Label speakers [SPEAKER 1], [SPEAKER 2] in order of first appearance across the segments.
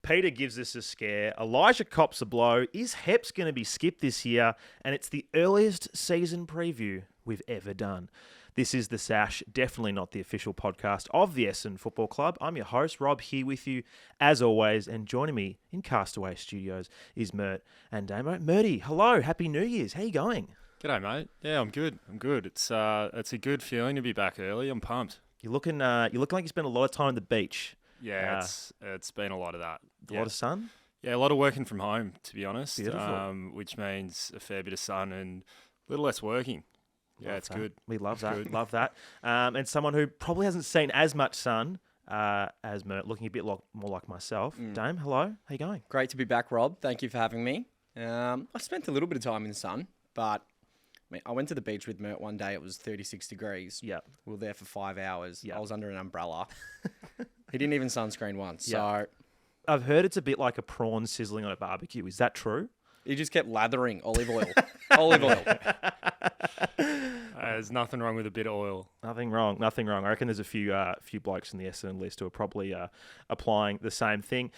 [SPEAKER 1] Peter gives us a scare. Elijah cops a blow. Is Heps going to be skipped this year? And it's the earliest season preview we've ever done. This is the Sash, definitely not the official podcast of the Essendon Football Club. I'm your host, Rob, here with you as always. And joining me in Castaway Studios is Mert and Damo. Merty, hello. Happy New Year's. How you going?
[SPEAKER 2] G'day, mate. Yeah, I'm good. It's a good feeling to be back early. I'm pumped.
[SPEAKER 1] You're looking like you spent a lot of time at the beach.
[SPEAKER 2] Yeah, it's been a lot of that.
[SPEAKER 1] A lot of sun?
[SPEAKER 2] Yeah, a lot of working from home, to be honest.
[SPEAKER 1] Beautiful.
[SPEAKER 2] Which means a fair bit of sun and a little less working. Yeah, it's good.
[SPEAKER 1] We love that. Love that. And someone who probably hasn't seen as much sun as Mert, looking a bit more like myself. Dame, hello. How you going?
[SPEAKER 3] Great to be back, Rob. Thank you for having me. I spent a little bit of time in the sun, but I went to the beach with Mert one day. It was 36 degrees.
[SPEAKER 1] Yeah.
[SPEAKER 3] We were there for 5 hours.
[SPEAKER 1] Yep.
[SPEAKER 3] I was under an umbrella. He didn't even sunscreen once.
[SPEAKER 1] Yep.
[SPEAKER 3] So
[SPEAKER 1] I've heard it's a bit like a prawn sizzling on a barbecue. Is that true?
[SPEAKER 3] he just kept lathering olive oil. Olive oil.
[SPEAKER 2] There's nothing wrong with a bit of oil.
[SPEAKER 1] Nothing wrong. I reckon there's a few blokes in the Essendon list who are probably applying the same thing.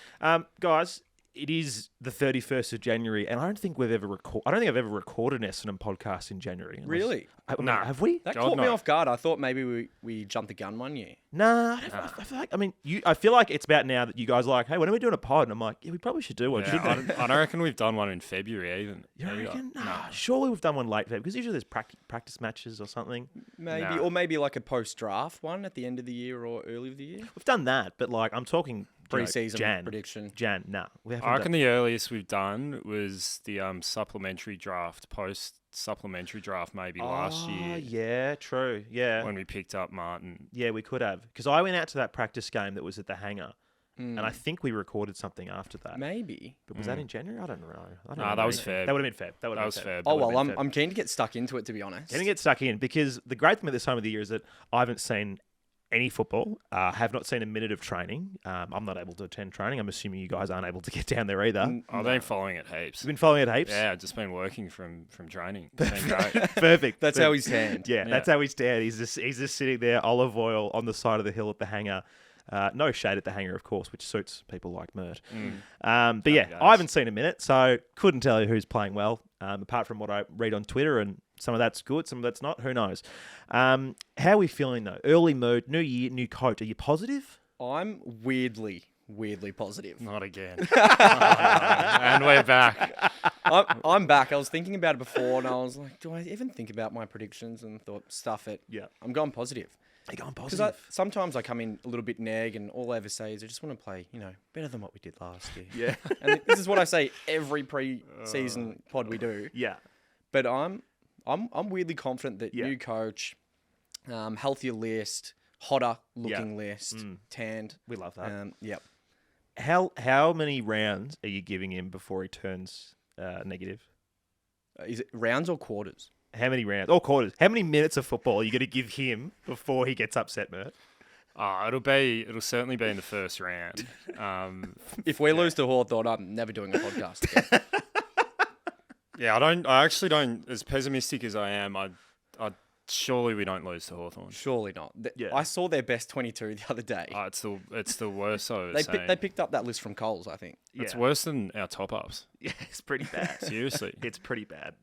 [SPEAKER 1] Guys, it is the 31st of January, and I don't think I've ever recorded an Essendon podcast in January.
[SPEAKER 3] Really?
[SPEAKER 2] Nah.
[SPEAKER 1] Have we?
[SPEAKER 3] That
[SPEAKER 2] God,
[SPEAKER 3] caught me
[SPEAKER 2] no.
[SPEAKER 3] off guard. I thought maybe we jumped the gun one year.
[SPEAKER 1] Nah, I feel like it's about now that you guys are like, hey, when are we doing a pod? And I'm like, yeah, we probably should do one.
[SPEAKER 2] Yeah, I don't reckon we've done one in February even.
[SPEAKER 1] You
[SPEAKER 2] Maybe
[SPEAKER 1] reckon?
[SPEAKER 2] not.
[SPEAKER 1] Nah, surely we've done one late, because usually there's practice matches or something.
[SPEAKER 3] Maybe.
[SPEAKER 2] Nah.
[SPEAKER 3] Or maybe like a post-draft one at the end of the year or early of the year.
[SPEAKER 1] We've done that, but like I'm talking
[SPEAKER 3] Pre-season
[SPEAKER 1] Jan.
[SPEAKER 3] prediction.
[SPEAKER 1] Jan, nah. We haven't
[SPEAKER 2] I reckon
[SPEAKER 1] done.
[SPEAKER 2] the earliest we've done was the supplementary draft, post-supplementary draft maybe last year.
[SPEAKER 1] Yeah, true. Yeah.
[SPEAKER 2] When we picked up Martin.
[SPEAKER 1] Yeah, we could have. Because I went out to that practice game that was at the hangar, and I think we recorded something after that.
[SPEAKER 3] Maybe.
[SPEAKER 1] But was that in January? I don't know.
[SPEAKER 2] Nah, that was Feb.
[SPEAKER 1] That would have been Feb.
[SPEAKER 2] That was Feb.
[SPEAKER 3] Oh, well, I'm keen to get stuck into it, to be honest.
[SPEAKER 1] Getting it stuck in, because the great thing at this time of the year is that I haven't seen any football, have not seen a minute of training. I'm not able to attend training. I'm assuming you guys aren't able to get down there either.
[SPEAKER 2] I've been following it heaps.
[SPEAKER 1] You've been following it heaps?
[SPEAKER 2] Yeah, I've just been working from training. It's been great.
[SPEAKER 1] Perfect.
[SPEAKER 3] That's how he's tanned.
[SPEAKER 1] Yeah, that's how he's stand. He's just sitting there, olive oil on the side of the hill at the hangar. No shade at the hangar, of course, which suits people like Mert. But yeah, I haven't seen a minute, so couldn't tell you who's playing well, apart from what I read on Twitter, and some of that's good, some of that's not. Who knows? How are we feeling, though? Early mood, new year, new coach. Are you positive?
[SPEAKER 3] I'm weirdly positive.
[SPEAKER 2] Not again. And we're back.
[SPEAKER 3] I'm back. I was thinking about it before, and I was like, do I even think about my predictions? And thought, stuff it.
[SPEAKER 1] Yeah.
[SPEAKER 3] I'm going positive.
[SPEAKER 1] Are you going
[SPEAKER 3] Because
[SPEAKER 1] positive?
[SPEAKER 3] sometimes I come in a little bit neg, and all I ever say is I just want to play, better than what we did last year.
[SPEAKER 1] Yeah.
[SPEAKER 3] And this is what I say every pre-season pod we do.
[SPEAKER 1] Yeah.
[SPEAKER 3] But I'm weirdly confident that
[SPEAKER 1] Yeah.
[SPEAKER 3] new coach, healthier list, hotter looking list, tanned.
[SPEAKER 1] We love that.
[SPEAKER 3] Yep.
[SPEAKER 1] How many rounds are you giving him before he turns negative?
[SPEAKER 3] Is it rounds or quarters?
[SPEAKER 1] How many rounds? Or quarters. How many minutes of football are you going to give him before he gets upset, Mert?
[SPEAKER 2] It'll certainly be in the first round.
[SPEAKER 3] If we lose to Hawthorn, I'm never doing a podcast again.
[SPEAKER 2] Yeah, I actually don't. As pessimistic as I am, I surely we don't lose to Hawthorn.
[SPEAKER 3] Surely not.
[SPEAKER 1] Yeah.
[SPEAKER 3] I saw their best 22 the other day.
[SPEAKER 2] It's the worst I've
[SPEAKER 3] They
[SPEAKER 2] seen.
[SPEAKER 3] they picked up that list from Coles, I think.
[SPEAKER 2] It's worse than our top ups.
[SPEAKER 1] Yeah, it's pretty bad.
[SPEAKER 2] Seriously.
[SPEAKER 1] It's pretty bad.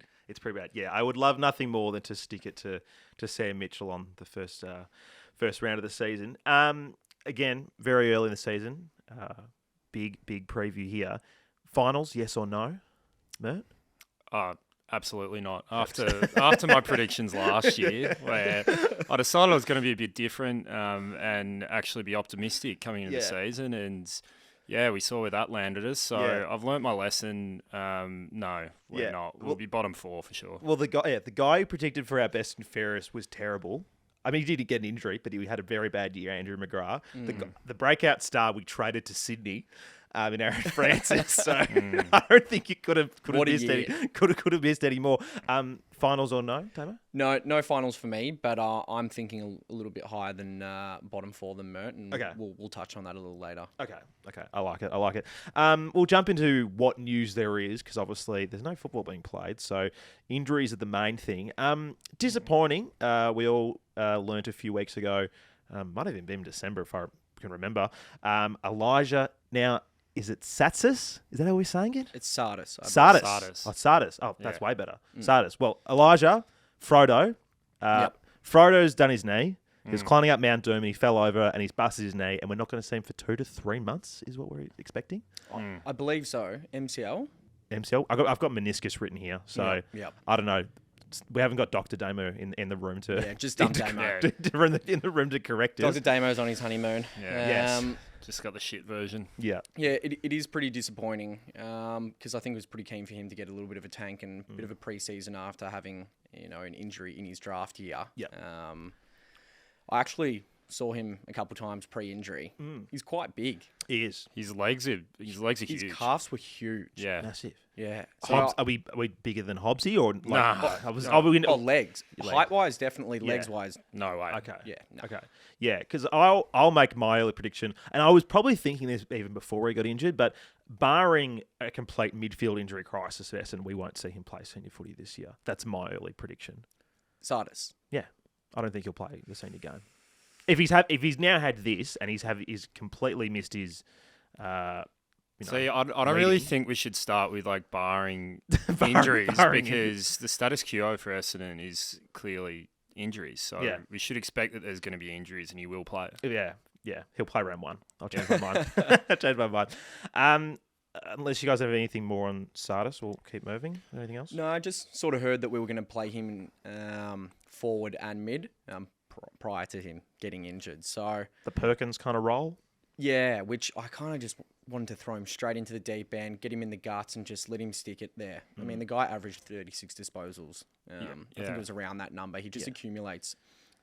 [SPEAKER 1] Yeah, I would love nothing more than to stick it to Sam Mitchell on the first round of the season. Again, very early in the season. Big preview here. Finals, yes or no, Mert?
[SPEAKER 2] Absolutely not. After my predictions last year, where I decided I was going to be a bit different and actually be optimistic coming into the season, and yeah, we saw where that landed us. So I've learnt my lesson. No, we're not. We'll be bottom 4 for sure.
[SPEAKER 1] Well, the guy who predicted for our best and fairest was terrible. I mean, he did get an injury, but he had a very bad year, Andrew McGrath. The breakout star we traded to Sydney in Aaron Francis. So I don't think you could have missed any more. Finals or no, Damo?
[SPEAKER 3] No finals for me, but I'm thinking a little bit higher than bottom 4 than Mert, and
[SPEAKER 1] Okay.
[SPEAKER 3] we'll touch on that a little later.
[SPEAKER 1] Okay. I like it. We'll jump into what news there is, because obviously there's no football being played, so injuries are the main thing. Disappointing. We all learnt a few weeks ago, might have even been December if I can remember. Elijah. Now, is it Satsis? Is that how we're saying it?
[SPEAKER 3] It's Sardis.
[SPEAKER 1] Sardis.
[SPEAKER 2] Sardis.
[SPEAKER 1] Oh, Sardis. Oh, that's
[SPEAKER 2] Yeah.
[SPEAKER 1] way better. Sardis. Well, Elijah, Frodo. Frodo's done his knee. He was climbing up Mount Doom and he fell over and he's busted his knee, and we're not going to see him for 2 to 3 months, is what we're expecting.
[SPEAKER 3] I believe so. MCL.
[SPEAKER 1] MCL. I've got meniscus written here, so
[SPEAKER 3] Yep.
[SPEAKER 1] I don't know. We haven't got Dr. Damo in the room to
[SPEAKER 3] Yeah, just dump Damo.
[SPEAKER 1] in the room to correct it.
[SPEAKER 3] Dr. Damo's on his honeymoon.
[SPEAKER 2] Yeah.
[SPEAKER 1] Yes.
[SPEAKER 2] Just got the shit version.
[SPEAKER 1] Yeah.
[SPEAKER 3] Yeah, it is pretty disappointing because I think it was pretty keen for him to get a little bit of a tank and a bit of a preseason after having an injury in his draft year.
[SPEAKER 1] Yeah.
[SPEAKER 3] I actually saw him a couple times pre-injury. He's quite big.
[SPEAKER 1] He is.
[SPEAKER 2] His legs are
[SPEAKER 3] His
[SPEAKER 2] huge.
[SPEAKER 3] calves were huge.
[SPEAKER 2] Yeah.
[SPEAKER 1] Massive.
[SPEAKER 3] Yeah.
[SPEAKER 1] Hobbs, are we bigger than Hobbsy or like,
[SPEAKER 2] Nah.
[SPEAKER 3] Legs.
[SPEAKER 1] Legs.
[SPEAKER 3] Height-wise, definitely.
[SPEAKER 1] Yeah.
[SPEAKER 3] Legs-wise,
[SPEAKER 2] No way.
[SPEAKER 1] Okay.
[SPEAKER 3] yeah. No.
[SPEAKER 1] Okay. Yeah, because I'll make my early prediction, and I was probably thinking this even before he got injured, but barring a complete midfield injury crisis, Essendon, we won't see him play senior footy this year. That's my early prediction.
[SPEAKER 3] Sardis.
[SPEAKER 1] Yeah, I don't think he'll play the senior game. If he's now had this and he's completely missed his.
[SPEAKER 2] See, I don't really
[SPEAKER 1] reading.
[SPEAKER 2] think we should start with like barring
[SPEAKER 1] Barring
[SPEAKER 2] injuries
[SPEAKER 1] injuries.
[SPEAKER 2] because the status quo for Essendon is clearly injuries. So
[SPEAKER 1] Yeah.
[SPEAKER 2] we should expect that there's going to be injuries and he will play.
[SPEAKER 1] Yeah, he'll play round 1. I'll change my mind. I'll change my mind. Unless you guys have anything more on Sardis, we'll keep moving. Anything else?
[SPEAKER 3] No, I just sort of heard that we were going to play him forward and mid prior to him getting injured. So,
[SPEAKER 1] The Perkins kind of role.
[SPEAKER 3] yeah, which I kind of just wanted to throw him straight into the deep end, get him in the guts and just let him stick it there. I mean, the guy averaged 36 disposals. I think it was around that number. He just accumulates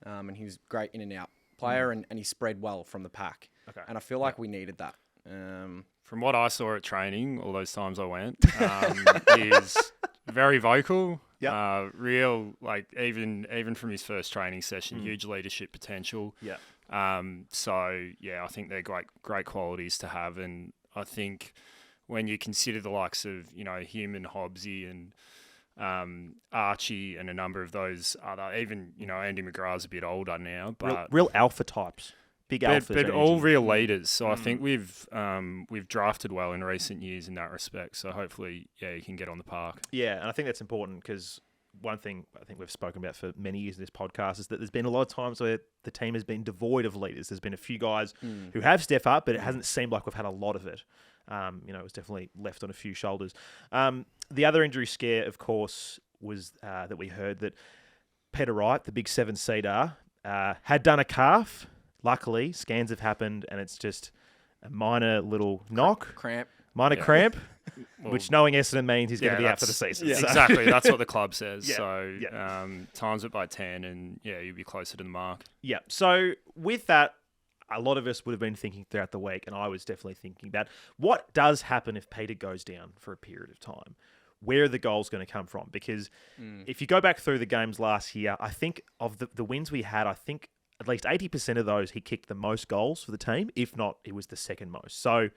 [SPEAKER 3] and he was great in and out player and he spread well from the pack.
[SPEAKER 1] Okay.
[SPEAKER 3] And I feel like we needed that.
[SPEAKER 2] From what I saw at training, all those times I went, he is very vocal.
[SPEAKER 1] Yeah.
[SPEAKER 2] Real, like even from his first training session, huge leadership potential.
[SPEAKER 1] Yeah.
[SPEAKER 2] So yeah, I think they're great qualities to have, and I think when you consider the likes of him and Hobbsy and Archie and a number of those other, even Andy McGrath's a bit older now, but
[SPEAKER 1] Real alpha types. Big alphas.
[SPEAKER 2] but
[SPEAKER 1] energy.
[SPEAKER 2] all real leaders. So I think we've drafted well in recent years in that respect. So hopefully, you can get on the park.
[SPEAKER 1] Yeah, and I think that's important because one thing I think we've spoken about for many years in this podcast is that there's been a lot of times where the team has been devoid of leaders. There's been a few guys who have stepped up, but it hasn't seemed like we've had a lot of it. It was definitely left on a few shoulders. The other injury scare, of course, was that we heard that Peter Wright, the big 7-seater, had done a calf. Luckily, scans have happened, and it's just a minor little knock,
[SPEAKER 3] Cramp.
[SPEAKER 1] minor cramp,
[SPEAKER 2] Well,
[SPEAKER 1] which knowing Essendon means he's going to be out for the season.
[SPEAKER 3] Yeah.
[SPEAKER 1] So-
[SPEAKER 2] Exactly, that's what the club says.
[SPEAKER 1] Yeah,
[SPEAKER 2] So
[SPEAKER 1] yeah.
[SPEAKER 2] times it by 10, and you'll be closer to the mark.
[SPEAKER 1] Yeah. So with that, a lot of us would have been thinking throughout the week, and I was definitely thinking about what does happen if Peter goes down for a period of time. Where are the goals going to come from? Because if you go back through the games last year, I think of the wins we had, I think at least 80% of those he kicked the most goals for the team. If not, he was the second most. So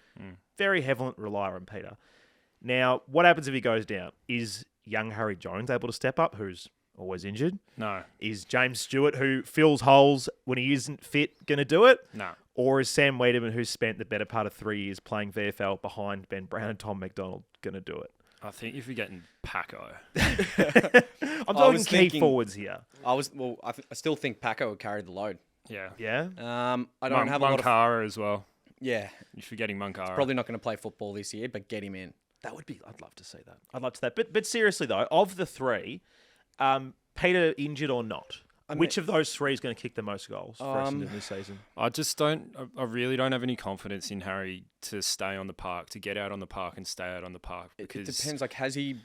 [SPEAKER 1] very heavily reliant on Peter. Now, what happens if he goes down? Is young Harry Jones able to step up, who's always injured?
[SPEAKER 2] No,
[SPEAKER 1] Is James Stewart, who fills holes when he isn't fit, going to do it?
[SPEAKER 2] no.
[SPEAKER 1] Or is Sam Wiedemann, who's spent the better part of 3 years playing VFL behind Ben Brown and Tom McDonald, going to do it?
[SPEAKER 2] I think if you're getting Paco,
[SPEAKER 1] I'm talking key forwards here.
[SPEAKER 3] I still think Paco would carry the load.
[SPEAKER 2] yeah.
[SPEAKER 1] Yeah?
[SPEAKER 3] I don't have a lot of...
[SPEAKER 2] Moncara as well.
[SPEAKER 3] Yeah,
[SPEAKER 2] You're forgetting Moncara.
[SPEAKER 3] probably not going to play football this year, but get him in.
[SPEAKER 1] That would be... I'd love to see that. I'd love to see that. But seriously, though, of the three, Peter injured or not, which of those three is going to kick the most goals for Essendon this season?
[SPEAKER 2] I just don't. I really don't have any confidence in Harry to stay on the park, to get out on the park and stay out on the park
[SPEAKER 3] It
[SPEAKER 2] because
[SPEAKER 3] depends. Like, has he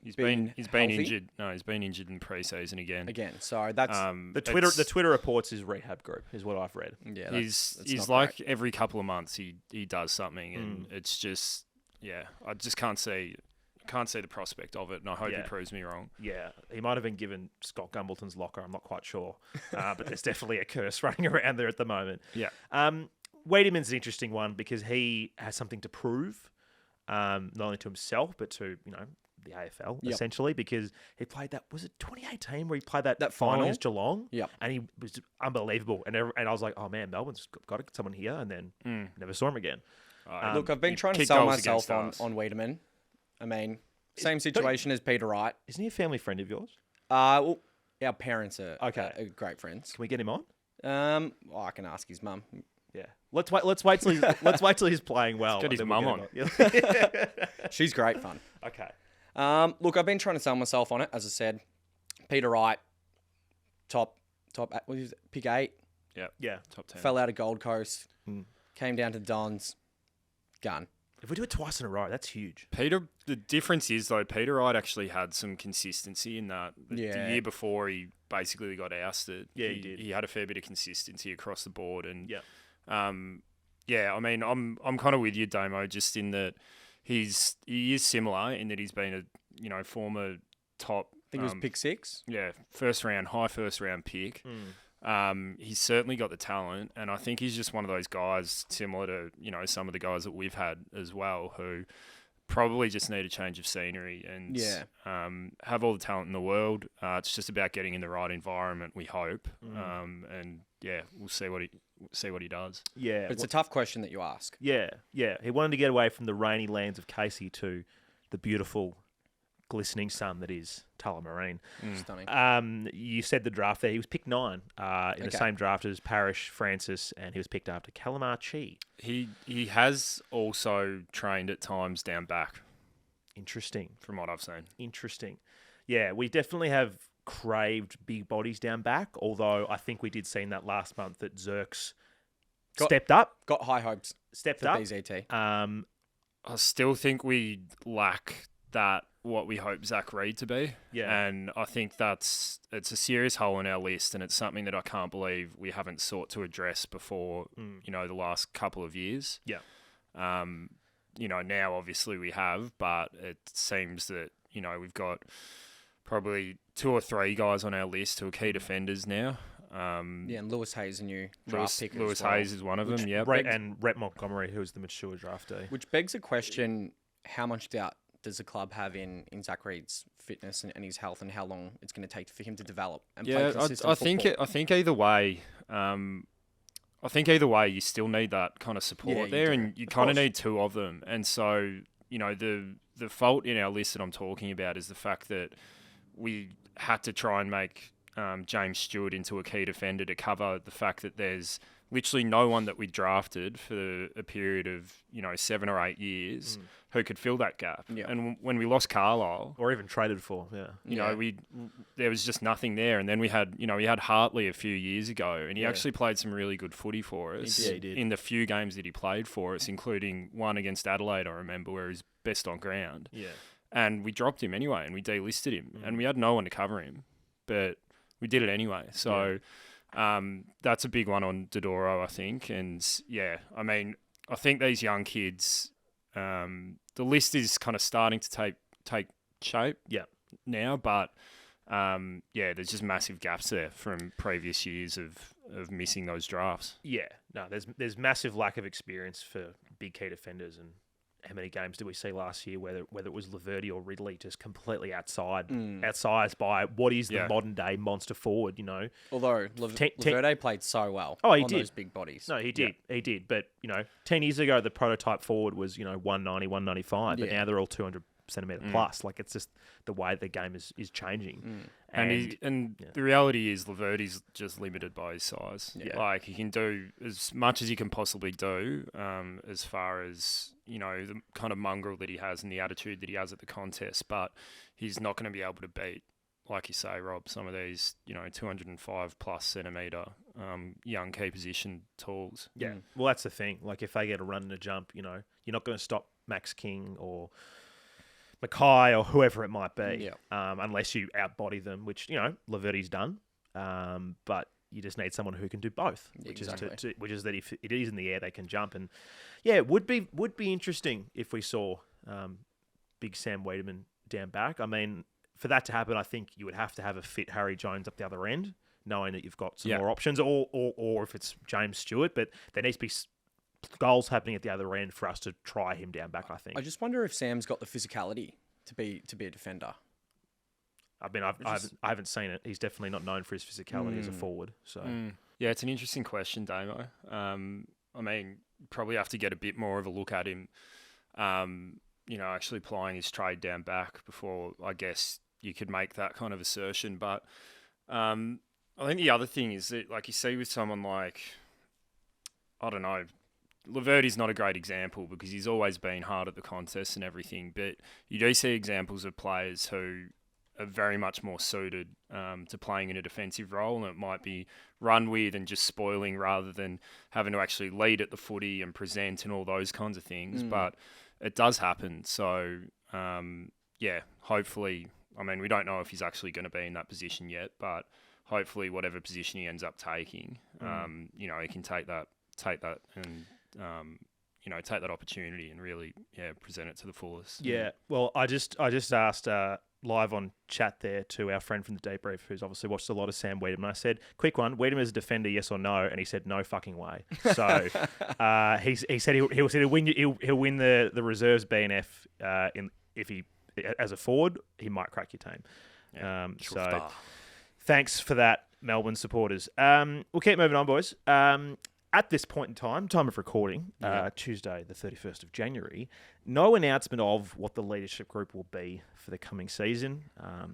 [SPEAKER 2] he's
[SPEAKER 3] been
[SPEAKER 2] been
[SPEAKER 3] healthy?
[SPEAKER 2] injured. No, he's been injured in pre-season again.
[SPEAKER 3] So that's
[SPEAKER 1] The Twitter reports his rehab group is what I've read.
[SPEAKER 3] yeah.
[SPEAKER 2] He's
[SPEAKER 3] not
[SPEAKER 2] like
[SPEAKER 3] great.
[SPEAKER 2] every couple of months he does something, and it's just I just can't see the prospect of it, and I hope he proves me wrong.
[SPEAKER 1] Yeah, he might have been given Scott Gumbleton's locker. I'm not quite sure, but there's definitely a curse running around there at the moment.
[SPEAKER 2] Yeah.
[SPEAKER 1] Wiedemann's an interesting one because he has something to prove, not only to himself but to the AFL essentially. Because he played was it 2018 where he played that final
[SPEAKER 3] final?
[SPEAKER 1] against Geelong?
[SPEAKER 3] Yep.
[SPEAKER 1] And he was unbelievable. And I was like, oh man, Melbourne's got someone here, and then never saw him again.
[SPEAKER 3] Look, I've been trying to sell myself on Wiedemann. I mean, same situation as Peter Wright.
[SPEAKER 1] Isn't he a family friend of yours?
[SPEAKER 3] Well, our parents are great friends.
[SPEAKER 1] Can we get him on?
[SPEAKER 3] I can ask his mum.
[SPEAKER 1] Yeah. Let's wait till he's playing well.
[SPEAKER 2] Get his mum on.
[SPEAKER 3] She's great fun.
[SPEAKER 1] Okay.
[SPEAKER 3] Look, I've been trying to sell myself on it. As I said, Peter Wright, top. What is it, pick 8?
[SPEAKER 1] Yeah.
[SPEAKER 2] Top 10.
[SPEAKER 3] Fell out of Gold Coast. Came down to Dons. Gun.
[SPEAKER 1] If we do it twice in a row, that's huge.
[SPEAKER 2] Peter, the difference is though, Peter Wright actually had some consistency in that. The year before, he basically got ousted.
[SPEAKER 1] Yeah, he did.
[SPEAKER 2] He had a fair bit of consistency across the board, and
[SPEAKER 1] yeah.
[SPEAKER 2] I mean, I'm kind of with you, Damo, just in that he is similar in that he's been a former top.
[SPEAKER 3] I think it was pick 6.
[SPEAKER 2] Yeah, high first round pick. He's certainly got the talent, and I think he's just one of those guys similar to some of the guys that we've had as well, who probably just need a change of scenery and have all the talent in the world. It's just about getting in the right environment, we hope, and we'll see what he does.
[SPEAKER 1] Yeah,
[SPEAKER 3] it's a tough question that you ask.
[SPEAKER 1] Yeah. He wanted to get away from the rainy lands of Casey to the beautiful, glistening sun that is Tullamarine.
[SPEAKER 3] Stunning.
[SPEAKER 1] You said the draft there. He was picked 9 in the same draft as Parrish, Francis, and he was picked after Calamar Chi.
[SPEAKER 2] He has also trained at times down back.
[SPEAKER 1] Interesting.
[SPEAKER 2] From what I've seen.
[SPEAKER 1] Interesting. Yeah, we definitely have craved big bodies down back, although I think we did see in that last month that Zerks stepped up.
[SPEAKER 3] Got high hopes.
[SPEAKER 1] Stepped up.
[SPEAKER 3] BZT.
[SPEAKER 2] I still think we lack that what we hope Zach Reed to be.
[SPEAKER 1] Yeah.
[SPEAKER 2] And I think it's a serious hole in our list, and it's something that I can't believe we haven't sought to address before, the last couple of years.
[SPEAKER 1] Yeah.
[SPEAKER 2] Now obviously we have, but it seems that, we've got probably 2 or 3 guys on our list who are key defenders now.
[SPEAKER 3] And Lewis Hayes, a new draft pick.
[SPEAKER 2] Lewis Hayes is one of them, yeah.
[SPEAKER 1] And Rhett Montgomery, who's the mature draftee.
[SPEAKER 3] Which begs a question, how much doubt does the club have in Zach Reed's fitness and his health, and how long it's going to take for him to develop and play consistent football?
[SPEAKER 2] I think either way, you still need that kind of support there, and you kind of need 2 of them. And so, the fault in our list that I'm talking about is the fact that we had to try and make James Stewart into a key defender to cover the fact that there's literally no one that we drafted for a period of 7 or 8 years who could fill that gap.
[SPEAKER 3] Yeah.
[SPEAKER 2] And when we lost Carlisle,
[SPEAKER 1] or even traded for,
[SPEAKER 2] there was just nothing there. And then we had Hartley a few years ago, and he actually played some really good footy for us.
[SPEAKER 1] He did.
[SPEAKER 2] In the few games that he played for us, including one against Adelaide, I remember, where he's best on ground.
[SPEAKER 1] Yeah.
[SPEAKER 2] And we dropped him anyway, and we delisted him, and we had no one to cover him, but we did it anyway. So. That's a big one on Dodoro, I think. And I mean, I think these young kids, the list is kind of starting to take shape now, but there's just massive gaps there from previous years of missing those drafts.
[SPEAKER 1] Yeah, no, there's massive lack of experience for big key defenders, and how many games did we see last year whether it was Laverty or Ridley just completely outsized by what is the modern day monster forward,
[SPEAKER 3] Although Laverty played so well
[SPEAKER 1] on
[SPEAKER 3] those big bodies.
[SPEAKER 1] No, he did. He did. But, 10 years ago, the prototype forward was, 190, 195, but now they're all 200 centimetre plus. Like, it's just the way the game is changing.
[SPEAKER 2] And the reality is Laverty's just limited by his size. Yeah. Like, he can do as much as he can possibly do as far as, the kind of mongrel that he has and the attitude that he has at the contest, but he's not going to be able to beat, like you say, Rob, some of these, 205 plus centimetre young key position tools.
[SPEAKER 1] Yeah. Well, that's the thing. Like, if they get a run and a jump, you're not going to stop Max King or Mackay or whoever it might be, unless you outbody them, which, Laverty's done. But you just need someone who can do both, which is that if it is in the air, they can jump. And it would be interesting if we saw big Sam Wiedemann down back. I mean, for that to happen, I think you would have to have a fit Harry Jones up the other end, knowing that you've got some more options, or if it's James Stewart. But there needs to be goals happening at the other end for us to try him down back, I think.
[SPEAKER 3] I just wonder if Sam's got the physicality to be a defender.
[SPEAKER 1] I mean, I haven't seen it. He's definitely not known for his physicality as a forward. So
[SPEAKER 2] yeah, it's an interesting question, Damo. I mean, probably have to get a bit more of a look at him, actually plying his trade down back before, I guess, you could make that kind of assertion. But I think the other thing is that, like you see with someone like, I don't know, Laverty's not a great example because he's always been hard at the contest and everything, but you do see examples of players who are very much more suited to playing in a defensive role, and it might be run with and just spoiling rather than having to actually lead at the footy and present and all those kinds of things. But it does happen. So, hopefully, I mean, we don't know if he's actually going to be in that position yet, but hopefully whatever position he ends up taking, he can take that and take that opportunity and really present it to the fullest.
[SPEAKER 1] Yeah. Well, I just asked live on chat there to our friend from the debrief, who's obviously watched a lot of Sam Wiedemann. I said, "Quick one, Wiedemann as a defender, yes or no?" And he said, "No fucking way." So he said he'll win the reserves BNF if he as a forward, he might crack your team.
[SPEAKER 2] Yeah,
[SPEAKER 1] so thanks for that, Melbourne supporters. We'll keep moving on, boys. At this point in time of recording, Tuesday, the 31st of January, no announcement of what the leadership group will be for the coming season.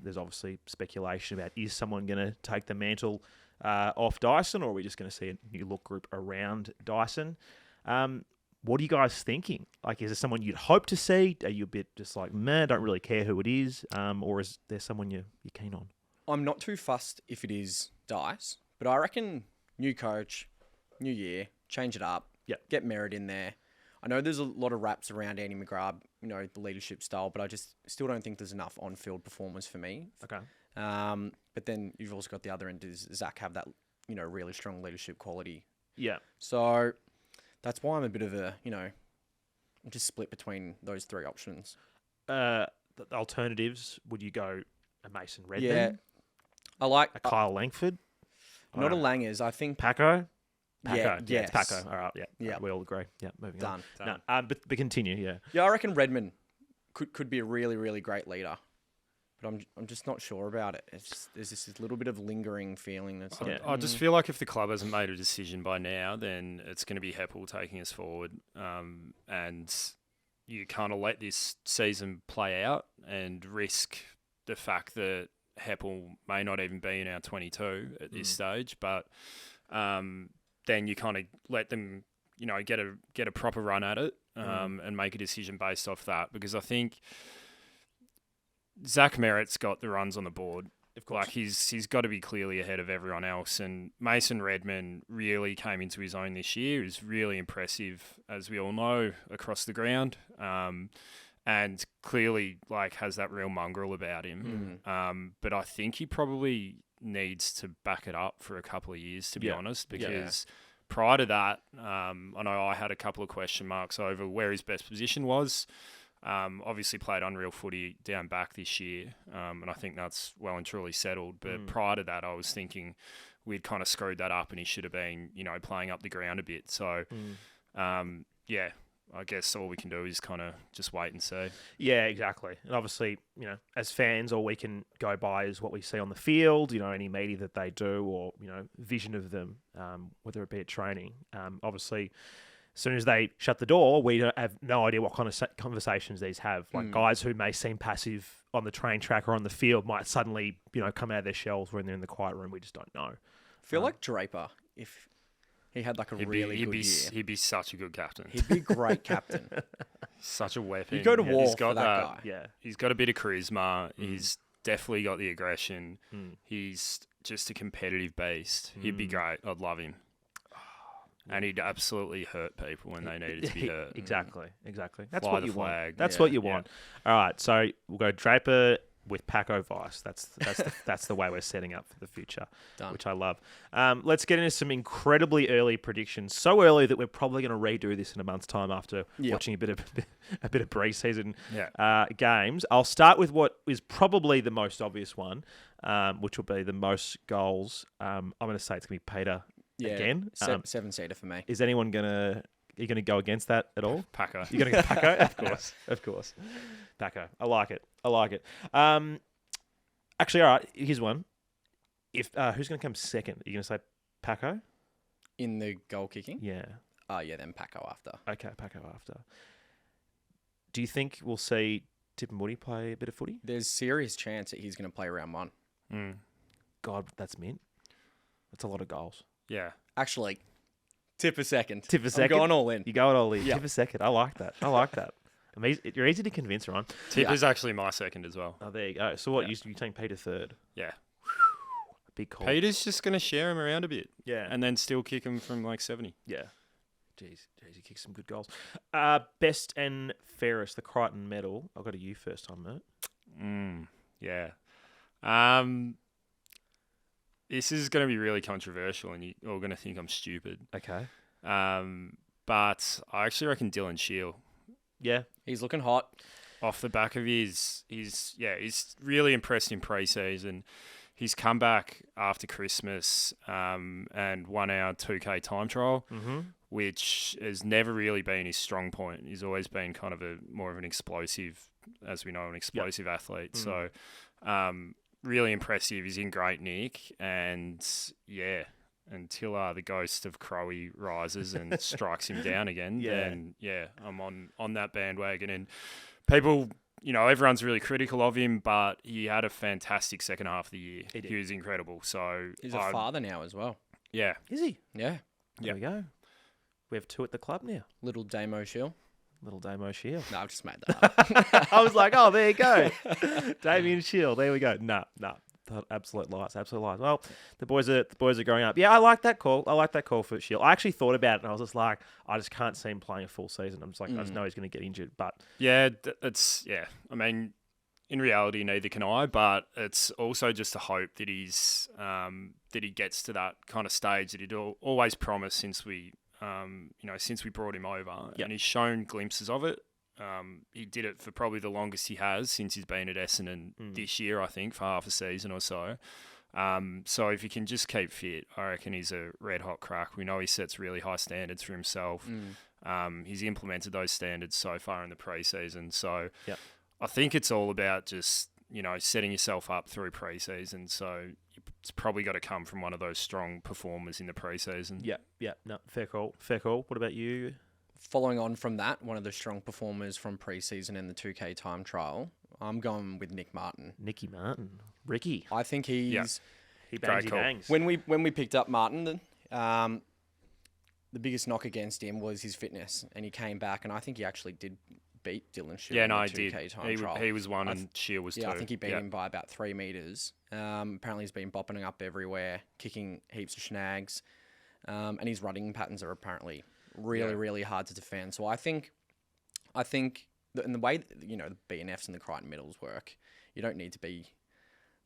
[SPEAKER 1] There's obviously speculation about, is someone going to take the mantle off Dyson, or are we just going to see a new look group around Dyson? What are you guys thinking? Like, is there someone you'd hope to see? Are you a bit just like, meh, don't really care who it is? Or is there someone you're keen on?
[SPEAKER 3] I'm not too fussed if it is Dice, but I reckon new coach, new year, change it up.
[SPEAKER 1] Yep.
[SPEAKER 3] Get Mert in there. I know there's a lot of raps around Andy McGrath, the leadership style, but I just still don't think there's enough on-field performance for me.
[SPEAKER 1] Okay.
[SPEAKER 3] But then you've also got the other end, does Zach have that, really strong leadership quality?
[SPEAKER 1] Yeah.
[SPEAKER 3] So that's why I'm a bit of a, I'm just split between those three options.
[SPEAKER 1] The alternatives, would you go a Mason Redman?
[SPEAKER 3] Yeah. I like...
[SPEAKER 1] A Kyle Langford?
[SPEAKER 3] Not a Langers, I think...
[SPEAKER 1] Paco?
[SPEAKER 3] Yeah,
[SPEAKER 1] yeah,
[SPEAKER 3] yes.
[SPEAKER 1] it's Paco. All right, yeah.
[SPEAKER 3] Yeah.
[SPEAKER 1] We all agree. Yeah, moving
[SPEAKER 3] Done.
[SPEAKER 1] on. No, but continue, yeah.
[SPEAKER 3] Yeah, I reckon Redman could be a really, really great leader. But I'm just not sure about it. There's this little bit of lingering feeling that's like...
[SPEAKER 2] I just feel like if the club hasn't made a decision by now, then it's going to be Heppel taking us forward. And you kind of let this season play out and risk the fact that Heppel may not even be in our 22 at this stage. But then you kind of let them, get a proper run at it and make a decision based off that. Because I think Zach Merritt's got the runs on the board.
[SPEAKER 1] Of course.
[SPEAKER 2] Like he's got to be clearly ahead of everyone else. And Mason Redman really came into his own this year. He's really impressive, as we all know, across the ground. And clearly has that real mongrel about him. But I think he probably needs to back it up for a couple of years, to be honest, because prior to that, I know I had a couple of question marks over where his best position was. Obviously played unreal footy down back this year, and I think that's well and truly settled. But prior to that, I was thinking we'd kind of screwed that up and he should have been, playing up the ground a bit. So, I guess all we can do is kind of just wait and see.
[SPEAKER 1] Yeah, exactly. And obviously, as fans, all we can go by is what we see on the field, any media that they do or, vision of them, whether it be at training. Obviously, as soon as they shut the door, we have no idea what kind of conversations these have. Like guys who may seem passive on the train track or on the field might suddenly, come out of their shells when they're in the quiet room. We just don't know.
[SPEAKER 3] I feel like Draper, if he had a really good year.
[SPEAKER 2] He'd be such a good captain.
[SPEAKER 3] He'd be a great captain.
[SPEAKER 2] Such a weapon.
[SPEAKER 3] You go to war
[SPEAKER 2] he's got
[SPEAKER 3] for that guy.
[SPEAKER 1] Yeah.
[SPEAKER 2] He's got a bit of charisma. He's definitely got the aggression. He's just a competitive beast. He'd be great. I'd love him. And he'd absolutely hurt people when they needed to be hurt.
[SPEAKER 1] Exactly. That's
[SPEAKER 2] Fly
[SPEAKER 1] what
[SPEAKER 2] the
[SPEAKER 1] you
[SPEAKER 2] flag.
[SPEAKER 1] want. That's what you want. All right, so we'll go Draper with Paco Vice. That's the way we're setting up for the future, which I love. Let's get into some incredibly early predictions. So early that we're probably going to redo this in a month's time after watching a bit of pre-season games. I'll start with what is probably the most obvious one, which will be the most goals. I'm going to say it's going to be Peter again.
[SPEAKER 3] 7-seater for me.
[SPEAKER 1] Is anyone going to... Are you going to go against that at all?
[SPEAKER 2] Paco.
[SPEAKER 1] You're going to go Paco? Of course. Paco. I like it. Actually, all right, here's one. If who's going to come second? Are you going to say Paco?
[SPEAKER 3] In the goal kicking?
[SPEAKER 1] Yeah.
[SPEAKER 3] Then Paco after.
[SPEAKER 1] Okay, Paco after. Do you think we'll see Tip and Woody play a bit of footy?
[SPEAKER 3] There's serious chance that he's going to play round 1.
[SPEAKER 1] God, that's mint. That's a lot of goals.
[SPEAKER 2] Yeah.
[SPEAKER 3] Actually, Tip a second.
[SPEAKER 1] Tip a second?
[SPEAKER 3] I'm going all in.
[SPEAKER 1] You go it all in.
[SPEAKER 3] Yeah.
[SPEAKER 1] Tip a second. I like that. You're easy to convince, Ryan.
[SPEAKER 2] Tip is actually my second as well.
[SPEAKER 1] Oh, there you go. So what, you take Peter third?
[SPEAKER 2] Yeah.
[SPEAKER 1] Big call.
[SPEAKER 2] Peter's just going to share him around a bit.
[SPEAKER 1] Yeah.
[SPEAKER 2] And then still kick him from like 70.
[SPEAKER 1] Yeah. Jeez, he kicks some good goals. Best and fairest, the Crichton medal. I'll go to you first time, Mert.
[SPEAKER 2] Yeah. This is going to be really controversial and you're all going to think I'm stupid.
[SPEAKER 1] Okay.
[SPEAKER 2] But I actually reckon Dylan Shield.
[SPEAKER 1] Yeah.
[SPEAKER 3] He's looking hot.
[SPEAKER 2] Off the back of he's really impressed in pre-season. He's come back after Christmas and won our 2K time trial, which has never really been his strong point. He's always been kind of more of an explosive, as we know, athlete. So really impressive. He's in great nick. And yeah, until the ghost of Crowie rises and strikes him down again, then I'm on that bandwagon. And people... everyone's really critical of him, but he had a fantastic second half of the year. He was incredible. So
[SPEAKER 3] he's a father now as well.
[SPEAKER 2] Yeah.
[SPEAKER 1] Is he?
[SPEAKER 3] Yeah.
[SPEAKER 1] There we go. We have 2 at the club now.
[SPEAKER 3] Little Damo Shield.
[SPEAKER 1] Little Damo Shield.
[SPEAKER 3] No, I've just made that up.
[SPEAKER 1] I was like, oh, there you go. Damien Shield. There we go. No. Absolute lies. Well, the boys are growing up. Yeah, I like that call. For Shield. I actually thought about it, and I was just like, I just can't see him playing a full season. I'm just like, I just know he's going to get injured. But
[SPEAKER 2] yeah, I mean, in reality, neither can I. But it's also just a hope that that he gets to that kind of stage that he'd always promised since we brought him over, and he's shown glimpses of it. He did it for probably the longest he has since he's been at Essendon this year, I think, for half a season or so. So if he can just keep fit, I reckon he's a red-hot crack. We know he sets really high standards for himself. He's implemented those standards so far in the pre-season. So I think it's all about just, setting yourself up through pre-season. So it's probably got to come from one of those strong performers in the pre-season.
[SPEAKER 1] Yeah. No, fair call. What about you?
[SPEAKER 3] Following on from that, one of the strong performers from pre-season and the 2K time trial, I'm going with Nick Martin.
[SPEAKER 1] Nicky Martin. Ricky.
[SPEAKER 3] I think he's...
[SPEAKER 1] He bangs.
[SPEAKER 3] When we picked up Martin, the biggest knock against him was his fitness, and he came back, and I think he actually did beat Dylan Shield in the 2K time trial.
[SPEAKER 2] He was one and Shield was 2.
[SPEAKER 3] I think he beat him by about 3 metres. Apparently he's been bopping up everywhere, kicking heaps of snags, and his running patterns are apparently... really hard to defend. So I think that in the way the BNFs and the Crichton medals work, you don't need to be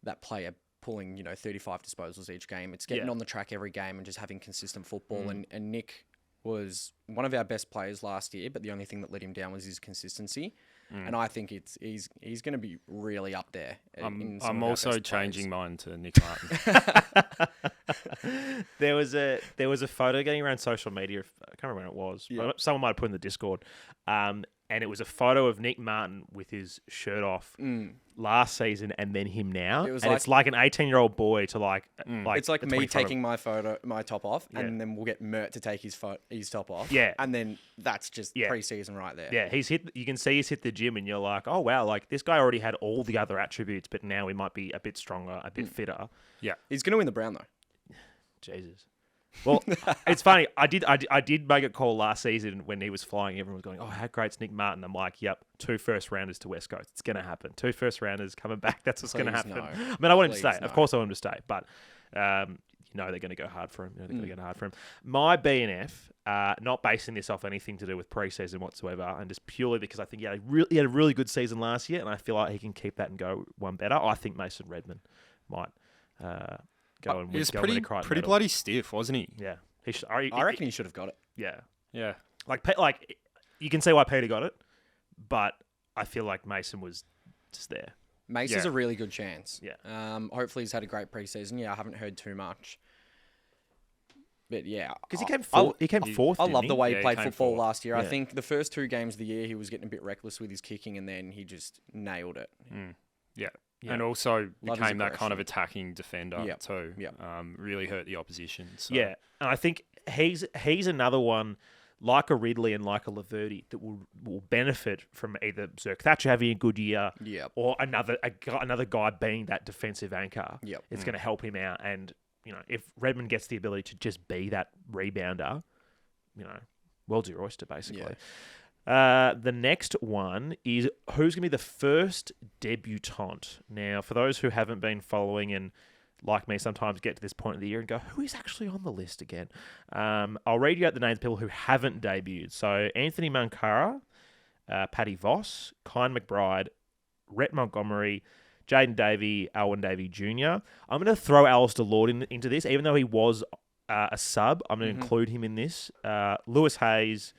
[SPEAKER 3] that player pulling 35 disposals each game. It's getting on the track every game and just having consistent football. And Nick was one of our best players last year, but the only thing that let him down was his consistency. And I think he's going to be really up there.
[SPEAKER 2] I'm also changing mine to Nick Martin.
[SPEAKER 1] There was a photo getting around social media. I can't remember when it was. But someone might have put in the Discord. And it was a photo of Nick Martin with his shirt off last season and then him now. It's like an 18-year-old boy to like
[SPEAKER 3] it's like me taking my top off, and then we'll get Mert to take his top off.
[SPEAKER 1] Yeah.
[SPEAKER 3] And then that's just pre-season right there.
[SPEAKER 1] Yeah, you can see he's hit the gym and you're like, oh wow, like this guy already had all the other attributes, but now he might be a bit stronger, a bit fitter.
[SPEAKER 2] Yeah.
[SPEAKER 3] He's going to win the Brown though.
[SPEAKER 1] Jesus. Well, it's funny. I did make a call last season when he was flying. Everyone was going, "Oh, how great's Nick Martin?" I'm like, "Yep, 2 first rounders to West Coast. It's going to happen. 2 first rounders coming back. That's what's going to happen."
[SPEAKER 3] No.
[SPEAKER 1] I mean, I want him to stay. No. Of course, I want him to stay. But they're going to go hard for him. My BNF, not basing this off anything to do with preseason whatsoever, and just purely because I think he had a really good season last year, and I feel like he can keep that and go one better. I think Mason Redman might.
[SPEAKER 2] He was pretty bloody stiff, wasn't he?
[SPEAKER 1] Yeah,
[SPEAKER 3] I reckon he should have got it.
[SPEAKER 1] Yeah. Like you can see why Peter got it, but I feel like Mason was just there.
[SPEAKER 3] Mason's a really good chance.
[SPEAKER 1] Yeah.
[SPEAKER 3] Hopefully he's had a great preseason. Yeah, I haven't heard too much, but yeah,
[SPEAKER 1] because he came fourth.
[SPEAKER 3] I love the way he played football
[SPEAKER 2] fourth
[SPEAKER 3] last year. Yeah. I think the first 2 games of the year he was getting a bit reckless with his kicking, and then he just nailed it.
[SPEAKER 2] Yeah. And also became that kind of attacking defender too. Really hurt the opposition. So.
[SPEAKER 1] Yeah, and I think he's another one like a Ridley and like a Laverty that will benefit from either Zerk Thatcher having a good year or another guy being that defensive anchor.
[SPEAKER 3] Yep.
[SPEAKER 1] It's going to help him out. And, if Redmond gets the ability to just be that rebounder, world's your oyster, basically. Yeah. The next one is who's going to be the first debutant. Now, for those who haven't been following and like me sometimes get to this point of the year and go, who is actually on the list again? I'll read you out the names of people who haven't debuted. So Anthony Mankara, Paddy Voss, Kyle McBride, Rhett Montgomery, Jaden Davey, Alwyn Davey Jr. I'm going to throw Alistair Lord into this, even though he was a sub. I'm going to include him in this. Lewis Hayes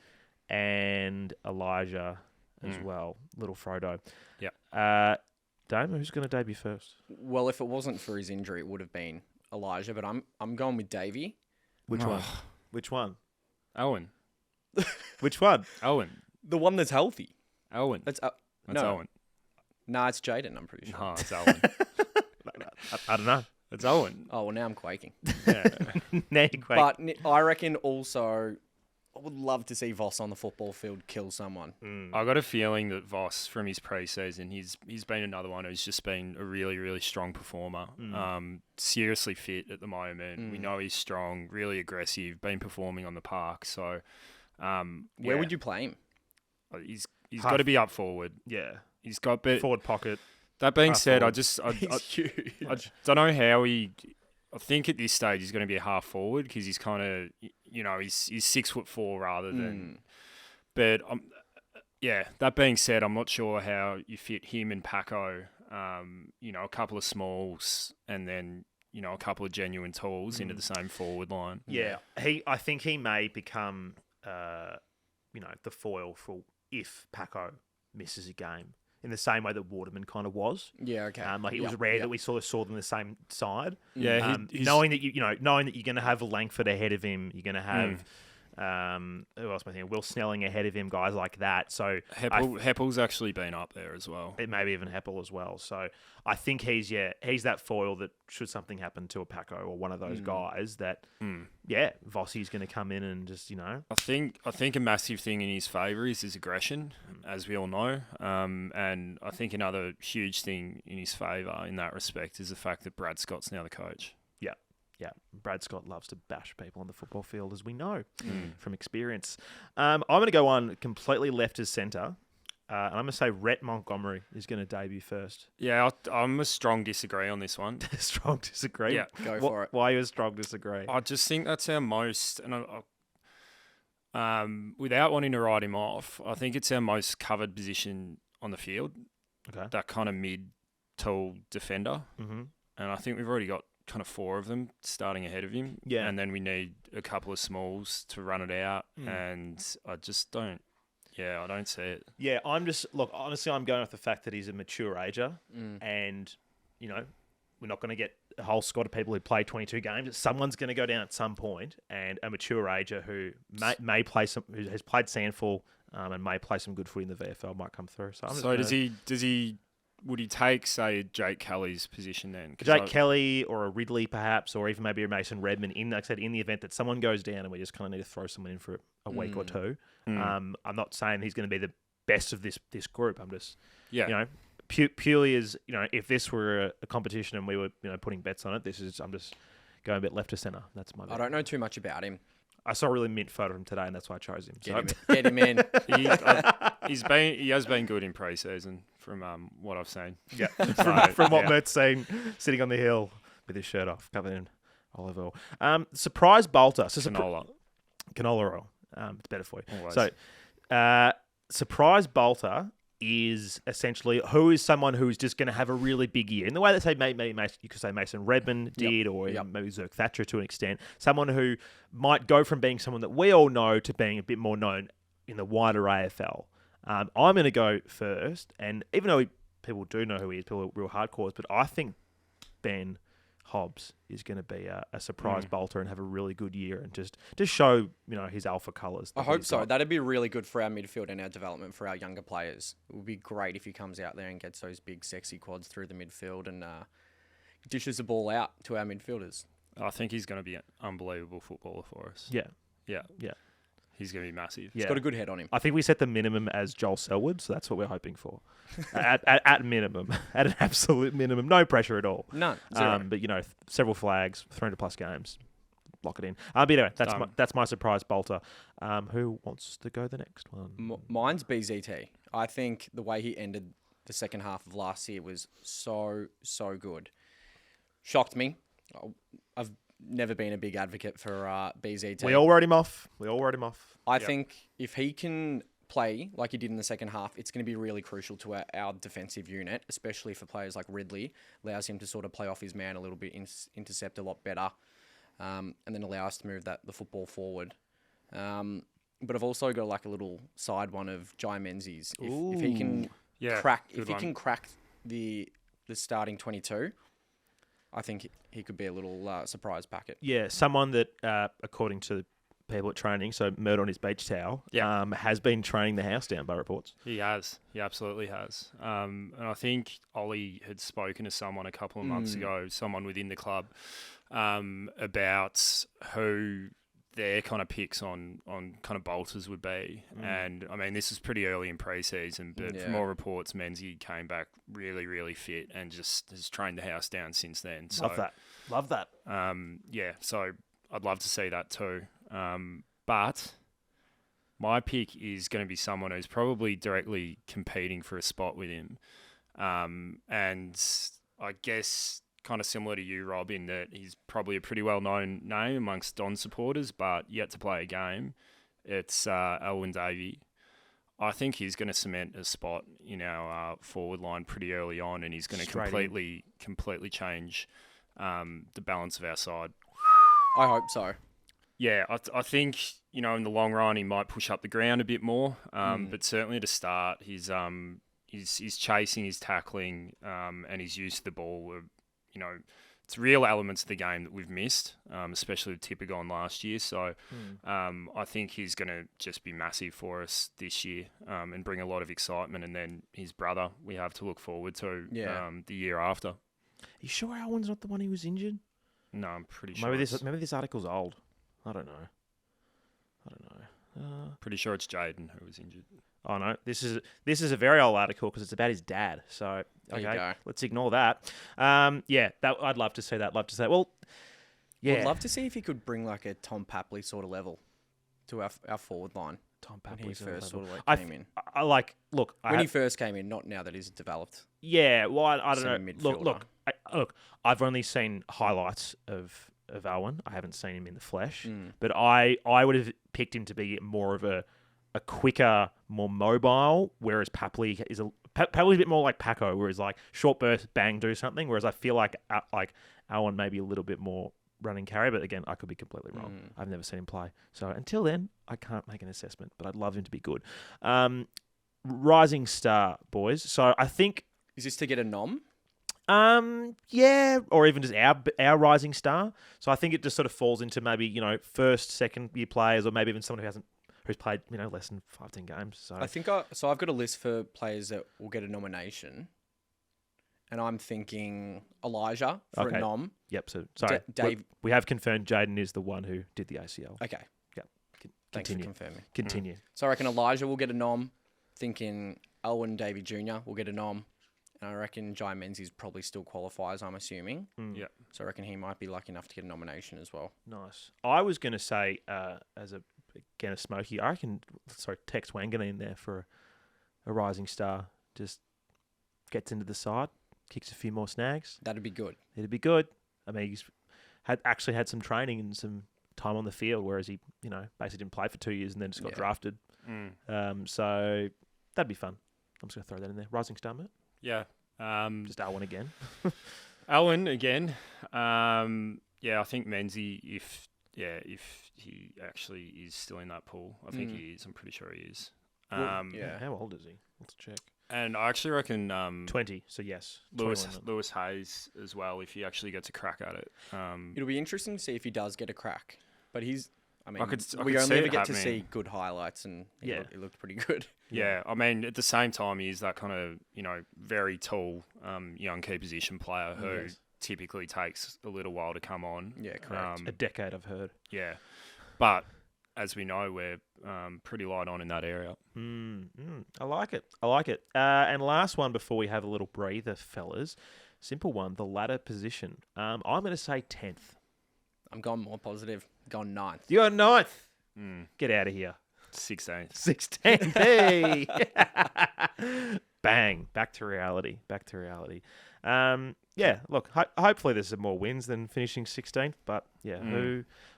[SPEAKER 1] and Elijah as well. Little Frodo.
[SPEAKER 2] Yeah.
[SPEAKER 1] Damo, who's going to debut first?
[SPEAKER 3] Well, if it wasn't for his injury, it would have been Elijah, but I'm going with Davey.
[SPEAKER 1] Which one? Which one?
[SPEAKER 2] Owen.
[SPEAKER 1] Which one?
[SPEAKER 2] Owen.
[SPEAKER 3] The one that's healthy.
[SPEAKER 2] Owen.
[SPEAKER 3] That's
[SPEAKER 2] no. Owen.
[SPEAKER 3] Nah, it's Jaden, I'm pretty sure.
[SPEAKER 2] No, it's Owen.
[SPEAKER 1] I don't know.
[SPEAKER 2] It's Owen.
[SPEAKER 3] Oh, well, now I'm quaking.
[SPEAKER 1] Yeah. Now you're quaking.
[SPEAKER 3] But I reckon also, I would love to see Voss on the football field kill someone.
[SPEAKER 2] I got a feeling that Voss, from his pre-season, he's been another one who's just been a really, really strong performer. Seriously fit at the moment. We know he's strong, really aggressive, been performing on the park. So,
[SPEAKER 3] where would you play him?
[SPEAKER 2] He's got to be up forward.
[SPEAKER 1] Yeah.
[SPEAKER 2] He's got
[SPEAKER 1] forward pocket.
[SPEAKER 2] That being said,
[SPEAKER 1] forward.
[SPEAKER 2] I don't know how I think at this stage he's going to be a half forward because he's kind of, he's 6'4" rather than. But that being said, I'm not sure how you fit him and Paco. A couple of smalls and then a couple of genuine tools into the same forward line.
[SPEAKER 1] Yeah, I think he may become, the foil for if Paco misses a game. In the same way that Waterman kind of was.
[SPEAKER 3] Yeah, okay.
[SPEAKER 1] It was rare that we saw them on the same side.
[SPEAKER 2] Yeah,
[SPEAKER 1] knowing that you're going to have Langford ahead of him, you're going to have who else am I thinking? Will Snelling ahead of him, guys like that. So
[SPEAKER 2] Heppel's actually been up there as well.
[SPEAKER 1] It may be even Heppel as well. So I think he's that foil that should something happen to a Paco or one of those guys that Vossi's going to come in and just
[SPEAKER 2] I think a massive thing in his favour is his aggression, as we all know. And I think another huge thing in his favour in that respect is the fact that Brad Scott's now the coach.
[SPEAKER 1] Yeah, Brad Scott loves to bash people on the football field, as we know from experience. I'm going to go on completely left as centre. And I'm going to say Rhett Montgomery is going to debut first.
[SPEAKER 2] Yeah, I'm a strong disagree on this one.
[SPEAKER 1] Strong disagree?
[SPEAKER 3] Yeah, go for it.
[SPEAKER 1] Why are you a strong disagree?
[SPEAKER 2] I just think that's our most... And without wanting to write him off, I think it's our most covered position on the field.
[SPEAKER 1] Okay.
[SPEAKER 2] That kind of mid-tall defender.
[SPEAKER 1] Mm-hmm.
[SPEAKER 2] And I think we've already got kind of 4 of them starting ahead of him.
[SPEAKER 1] Yeah.
[SPEAKER 2] And then we need a couple of smalls to run it out. And I just don't... Yeah, I don't see it.
[SPEAKER 1] Yeah, honestly, I'm going off the fact that he's a mature ager. And, we're not going to get a whole squad of people who play 22 games. Someone's going to go down at some point, and a mature ager who may play who has played Sandful and may play some good footy in the VFL might come through.
[SPEAKER 2] Would he take, say, Jake Kelly's position then?
[SPEAKER 1] Kelly or a Ridley perhaps, or even maybe a Mason Redmond in the event that someone goes down and we just kind of need to throw someone in for a week or two. I'm not saying he's going to be the best of this group. I'm just, purely as, if this were a competition and we were, putting bets on it, I'm just going a bit left to centre. That's my bet.
[SPEAKER 3] I don't know too much about him.
[SPEAKER 1] I saw a really mint photo of him today, and that's why I chose him.
[SPEAKER 3] Get him in.
[SPEAKER 2] He has been good in pre-season from what I've seen.
[SPEAKER 1] Yeah, from what Mert's seen, sitting on the hill with his shirt off, covered in olive oil. Surprise bolter. So
[SPEAKER 2] Canola
[SPEAKER 1] oil. It's better for you.
[SPEAKER 2] Always.
[SPEAKER 1] So, surprise bolter is essentially who is someone who's just going to have a really big year. In the way that, say, maybe you could say Mason Redmond did, or maybe Zerk Thatcher to an extent. Someone who might go from being someone that we all know to being a bit more known in the wider AFL. I'm going to go first, and even though people do know who he is, people are real hardcores, but I think Ben Hobbs is going to be a surprise bolter and have a really good year and just show his alpha colours.
[SPEAKER 3] I hope so. That'd be really good for our midfield and our development for our younger players. It would be great if he comes out there and gets those big sexy quads through the midfield and dishes the ball out to our midfielders.
[SPEAKER 2] I think he's going to be an unbelievable footballer for us.
[SPEAKER 1] Yeah.
[SPEAKER 2] He's going to be massive.
[SPEAKER 3] He's got a good head on him.
[SPEAKER 1] I think we set the minimum as Joel Selwood, so that's what we're hoping for. at minimum. At an absolute minimum. No pressure at all.
[SPEAKER 3] None. Zero.
[SPEAKER 1] But, several flags, 300-plus games. Lock it in. But anyway, that's my surprise bolter. Who wants to go the next one?
[SPEAKER 3] Mine's BZT. I think the way he ended the second half of last year was so good. Shocked me. I've never been a big advocate for BZT.
[SPEAKER 1] We all wrote him off.
[SPEAKER 3] I think if he can play like he did in the second half, it's going to be really crucial to our defensive unit, especially for players like Ridley. Allows him to sort of play off his man a little bit, intercept a lot better, and then allow us to move the football forward. But I've also got like a little side one of Jai Menzies. If he can crack the starting 22, I think he could be a little surprise packet.
[SPEAKER 1] Yeah, someone that, according to people at training, so Mert on his beach towel, has been training the house down by reports.
[SPEAKER 2] He has. He absolutely has. And I think Ollie had spoken to someone a couple of months ago, someone within the club, about who their kind of picks on kind of bolters would be. And, I mean, this is pretty early in pre-season, but from all reports, Menzie came back really, really fit and just has trained the house down since then. So,
[SPEAKER 1] Love that.
[SPEAKER 2] So I'd love to see that too. But my pick is going to be someone who's probably directly competing for a spot with him. And I guess kind of similar to you, Rob, in that he's probably a pretty well-known name amongst Don supporters, but yet to play a game. It's Alwyn Davey. I think he's going to cement a spot in our forward line pretty early on, and he's going to completely change the balance of our side.
[SPEAKER 3] I hope so.
[SPEAKER 2] Yeah, I think, in the long run, he might push up the ground a bit more, but certainly to start, he's chasing, he's tackling, and his use of the ball were, it's real elements of the game that we've missed, especially with Tipper gone last year. So I think he's going to just be massive for us this year and bring a lot of excitement. And then his brother we have to look forward to the year after.
[SPEAKER 1] Are you sure Alwyn's not the one who was injured?
[SPEAKER 2] No, I'm pretty sure.
[SPEAKER 1] Maybe this article's old. I don't know.
[SPEAKER 2] Pretty sure it's Jaden who was injured.
[SPEAKER 1] Oh no, this is a very old article because it's about his dad. So okay, let's ignore that. I'd love to see that. Well, yeah,
[SPEAKER 3] I'd love to see if he could bring like a Tom Papley sort of level to our forward line.
[SPEAKER 1] Tom
[SPEAKER 3] when
[SPEAKER 1] Papley
[SPEAKER 3] he first sort of like came in.
[SPEAKER 1] When
[SPEAKER 3] he first came in, not now that he's developed.
[SPEAKER 1] Yeah, well, I don't know. Look, I've only seen highlights of Alwyn. I haven't seen him in the flesh, but I would have picked him to be more of a quicker, more mobile, whereas Papley is Papley's a bit more like Paco, whereas like short burst, bang, do something. Whereas I feel like Alwyn maybe a little bit more run and carry, but again, I could be completely wrong. I've never seen him play, so until then, I can't make an assessment. But I'd love him to be good. Rising star, boys. So I think
[SPEAKER 3] is this to get a nom?
[SPEAKER 1] Yeah, or even just our rising star. So I think it just sort of falls into maybe first, second year players, or maybe even someone who's played less than 5-10 games. So
[SPEAKER 3] I think I've got a list for players that will get a nomination, and I'm thinking Elijah for a nom.
[SPEAKER 1] Yep. So sorry,
[SPEAKER 3] Dave.
[SPEAKER 1] We have confirmed Jaden is the one who did the ACL.
[SPEAKER 3] Okay.
[SPEAKER 1] Yep.
[SPEAKER 3] Thanks for confirming.
[SPEAKER 1] Continue.
[SPEAKER 3] So I reckon Elijah will get a nom. Thinking Alwyn Davey Jr. will get a nom. And I reckon Jai Menzies probably still qualifies, I'm assuming.
[SPEAKER 2] Yeah.
[SPEAKER 3] So I reckon he might be lucky enough to get a nomination as well.
[SPEAKER 1] Nice. I was going to say, as a smoky, I reckon, Tex Wangan in there for a rising star. Just gets into the side, kicks a few more snags.
[SPEAKER 3] That'd be good.
[SPEAKER 1] It'd be good. I mean, he's had some training and some time on the field, whereas he, basically didn't play for 2 years and then just got drafted. So that'd be fun. I'm just going to throw that in there. Rising star, mate.
[SPEAKER 2] Yeah.
[SPEAKER 1] Just Alwyn again.
[SPEAKER 2] Alwyn again. I think Menzie, if he actually is still in that pool, I think he is. I'm pretty sure he is.
[SPEAKER 1] How old is he? Let's check.
[SPEAKER 2] And I actually reckon
[SPEAKER 1] 20. So yes,
[SPEAKER 2] Lewis Hayes as well. If he actually gets a crack at it,
[SPEAKER 3] it'll be interesting to see if he does get a crack. But he's. I mean,
[SPEAKER 2] we only ever get
[SPEAKER 3] to see good highlights, and he looked pretty good.
[SPEAKER 2] Yeah, I mean, at the same time, he is that kind of very tall, young key position player who typically takes a little while to come on.
[SPEAKER 3] Yeah, correct.
[SPEAKER 1] A decade, I've heard.
[SPEAKER 2] Yeah, but as we know, we're pretty light on in that area.
[SPEAKER 1] I like it. And last one before we have a little breather, fellas. Simple one, the ladder position. I'm going to say 10th.
[SPEAKER 3] I'm going more positive. Going 9th.
[SPEAKER 1] You're 9th. Get out of here.
[SPEAKER 2] 16th.
[SPEAKER 1] 16th. Hey. Bang. Back to reality. Yeah, look, hopefully there's some more wins than finishing 16th. But, yeah,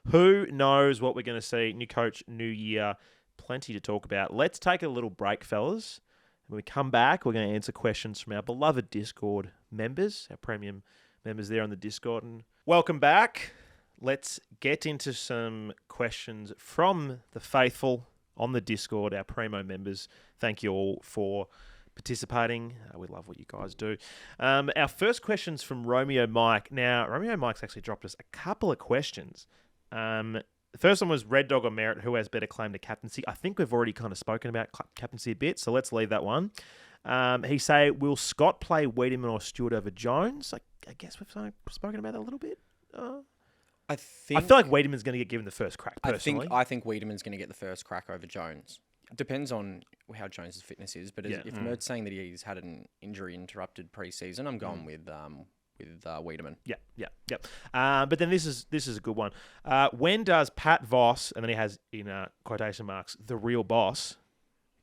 [SPEAKER 1] who knows what we're going to see. New coach, new year. Plenty to talk about. Let's take a little break, fellas. When we come back, we're going to answer questions from our beloved Discord members, our premium members there on the Discord. And welcome back. Let's get into some questions from the faithful on the Discord, our Primo members. Thank you all for participating. We love what you guys do. Our first question's from Romeo Mike. Now, Romeo Mike's actually dropped us a couple of questions. The first one was Red Dog or Merit, who has better claim to captaincy? I think we've already kind of spoken about captaincy a bit, so let's leave that one. He say, will Scott play Wiedemann or Stewart over Jones? I guess we've spoken about that a little bit. I feel like Wiedemann's going to get given the first crack, personally.
[SPEAKER 3] I think Wiedemann's going to get the first crack over Jones. Depends on how Jones' fitness is, but if Mert's saying that he's had an injury-interrupted pre-season, I'm going with Wiedemann.
[SPEAKER 1] Yeah. But then this is a good one. When does Pat Voss, and then he has in quotation marks, the real boss,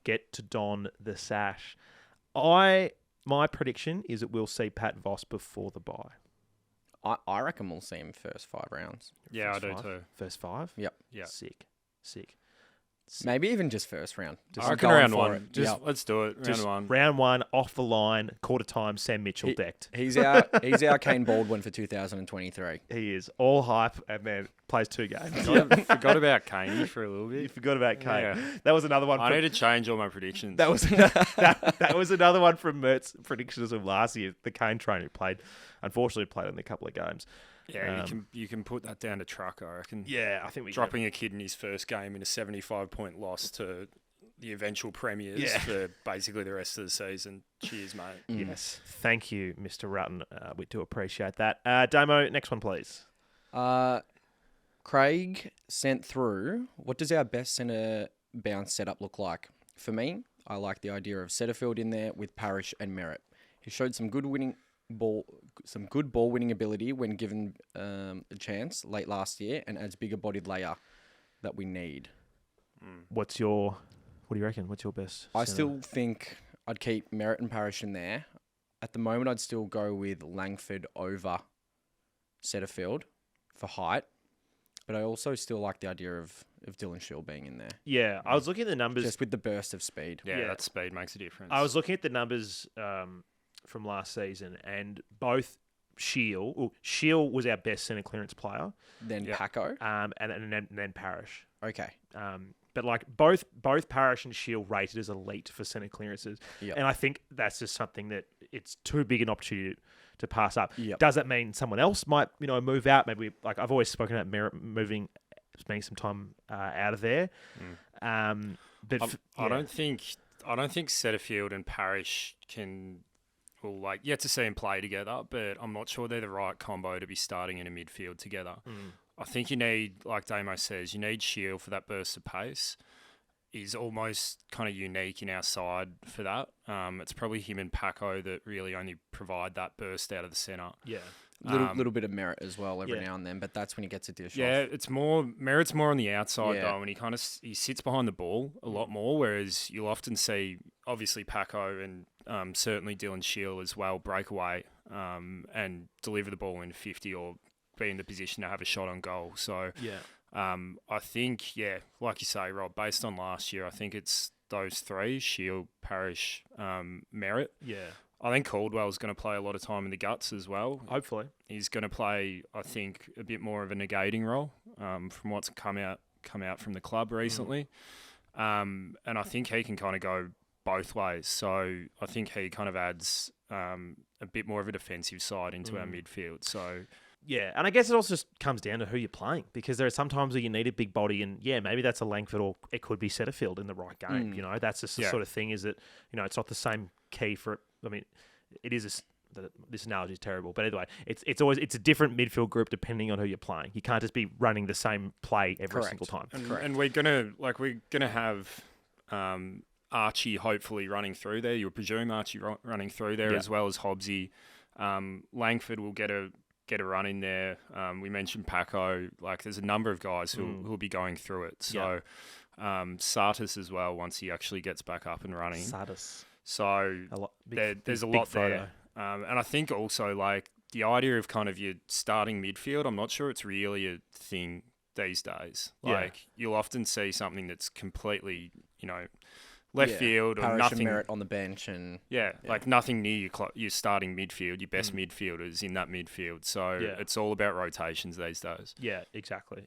[SPEAKER 1] get to don the sash? My prediction is that we'll see Pat Voss before the bye.
[SPEAKER 3] I reckon we'll see him first 5 rounds.
[SPEAKER 2] Yeah,
[SPEAKER 1] First
[SPEAKER 2] I do
[SPEAKER 1] five?
[SPEAKER 2] too.
[SPEAKER 1] First 5?
[SPEAKER 3] Yep.
[SPEAKER 2] Yeah.
[SPEAKER 1] Sick.
[SPEAKER 3] Maybe even just first round.
[SPEAKER 2] I reckon round 1. Let's do it. Round 1.
[SPEAKER 1] Round 1, off the line, quarter time, Sam Mitchell decked.
[SPEAKER 3] He's our Kane Baldwin for 2023.
[SPEAKER 1] He is all hype and then plays 2 games.
[SPEAKER 2] Forgot about Kane for a little bit.
[SPEAKER 1] You forgot about Kane.
[SPEAKER 2] Yeah.
[SPEAKER 1] That was another one.
[SPEAKER 2] I need to change all my predictions.
[SPEAKER 1] That was that was another one from Mert's predictions of last year. The Kane train who unfortunately played in a couple of games.
[SPEAKER 2] Yeah, you can put that down to truck, I reckon.
[SPEAKER 1] Yeah, I think
[SPEAKER 2] dropping a kid in his first game in a 75-point loss to the eventual premiers for basically the rest of the season. Cheers, mate.
[SPEAKER 1] Yes, thank you, Mr. Rutten. We do appreciate that. Damo, next one, please.
[SPEAKER 3] Craig sent through, what does our best centre bounce setup look like? For me, I like the idea of Setterfield in there with Parrish and Merritt. He showed some good ball winning ability when given a chance late last year, and adds bigger bodied layer that we need.
[SPEAKER 1] What do you reckon? What's your best?
[SPEAKER 3] I still think I'd keep Merritt and Parrish in there. At the moment, I'd still go with Langford over Setterfield for height, but I also still like the idea of Dylan Shield being in there.
[SPEAKER 1] Yeah, I was looking at the numbers.
[SPEAKER 3] Just with the burst of speed.
[SPEAKER 2] Yeah, that speed makes a difference.
[SPEAKER 1] I was looking at the numbers from last season, and both Shield was our best centre clearance player.
[SPEAKER 3] Then Paco.
[SPEAKER 1] And then Parrish.
[SPEAKER 3] Okay.
[SPEAKER 1] But like both Parrish and Shield rated as elite for centre clearances.
[SPEAKER 3] Yep.
[SPEAKER 1] And I think that's just something that it's too big an opportunity to pass up.
[SPEAKER 3] Yep.
[SPEAKER 1] Does that mean someone else might, move out? Maybe like I've always spoken about Merritt spending some time out of there. But
[SPEAKER 2] I don't think Setterfield and Parrish can. Well, yet to see them play together, but I'm not sure they're the right combo to be starting in a midfield together. I think you need, like Damo says, you need Shield for that burst of pace. He's almost kind of unique in our side for that. It's probably him and Paco that really only provide that burst out of the centre.
[SPEAKER 1] Yeah.
[SPEAKER 3] Little bit of Merritt as well every now and then, but that's when he gets a dish off.
[SPEAKER 2] It's more Merritt's more on the outside though, and he sits behind the ball a lot more. Whereas you'll often see, obviously Paco and certainly Dylan Shield as well break away and deliver the ball in 50 or be in the position to have a shot on goal. So I think like you say, Rob, based on last year, I think it's those 3: Shield, Parrish, Merritt.
[SPEAKER 1] Yeah.
[SPEAKER 2] I think Caldwell's going to play a lot of time in the guts as well.
[SPEAKER 1] Hopefully.
[SPEAKER 2] He's going to play, I think, a bit more of a negating role from what's come out from the club recently. And I think he can kind of go both ways. So I think he kind of adds a bit more of a defensive side into our midfield. So
[SPEAKER 1] yeah, and I guess it also just comes down to who you're playing, because there are some times where you need a big body, and maybe that's a Langford or it could be Setterfield in the right game. That's just the sort of thing, is that, it's not the same key for it. I mean, it is this analogy is terrible, but anyway, it's a different midfield group depending on who you're playing. You can't just be running the same play every single time.
[SPEAKER 2] And we're gonna have Archie hopefully running through there. You would presume Archie running through there as well as Hobbsy. Langford will get a run in there. We mentioned Paco. Like, there's a number of guys who'll be going through it. So Sartis as well once he actually gets back up and running.
[SPEAKER 1] Sartis.
[SPEAKER 2] So there's a lot there. And I think also like the idea of kind of your starting midfield, I'm not sure it's really a thing these days. Like you'll often see something that's completely, left field or
[SPEAKER 3] Parrish
[SPEAKER 2] nothing.
[SPEAKER 3] And Merritt on the bench and
[SPEAKER 2] like nothing near your starting midfield, your best midfielders in that midfield. So it's all about rotations these days.
[SPEAKER 1] Yeah, exactly.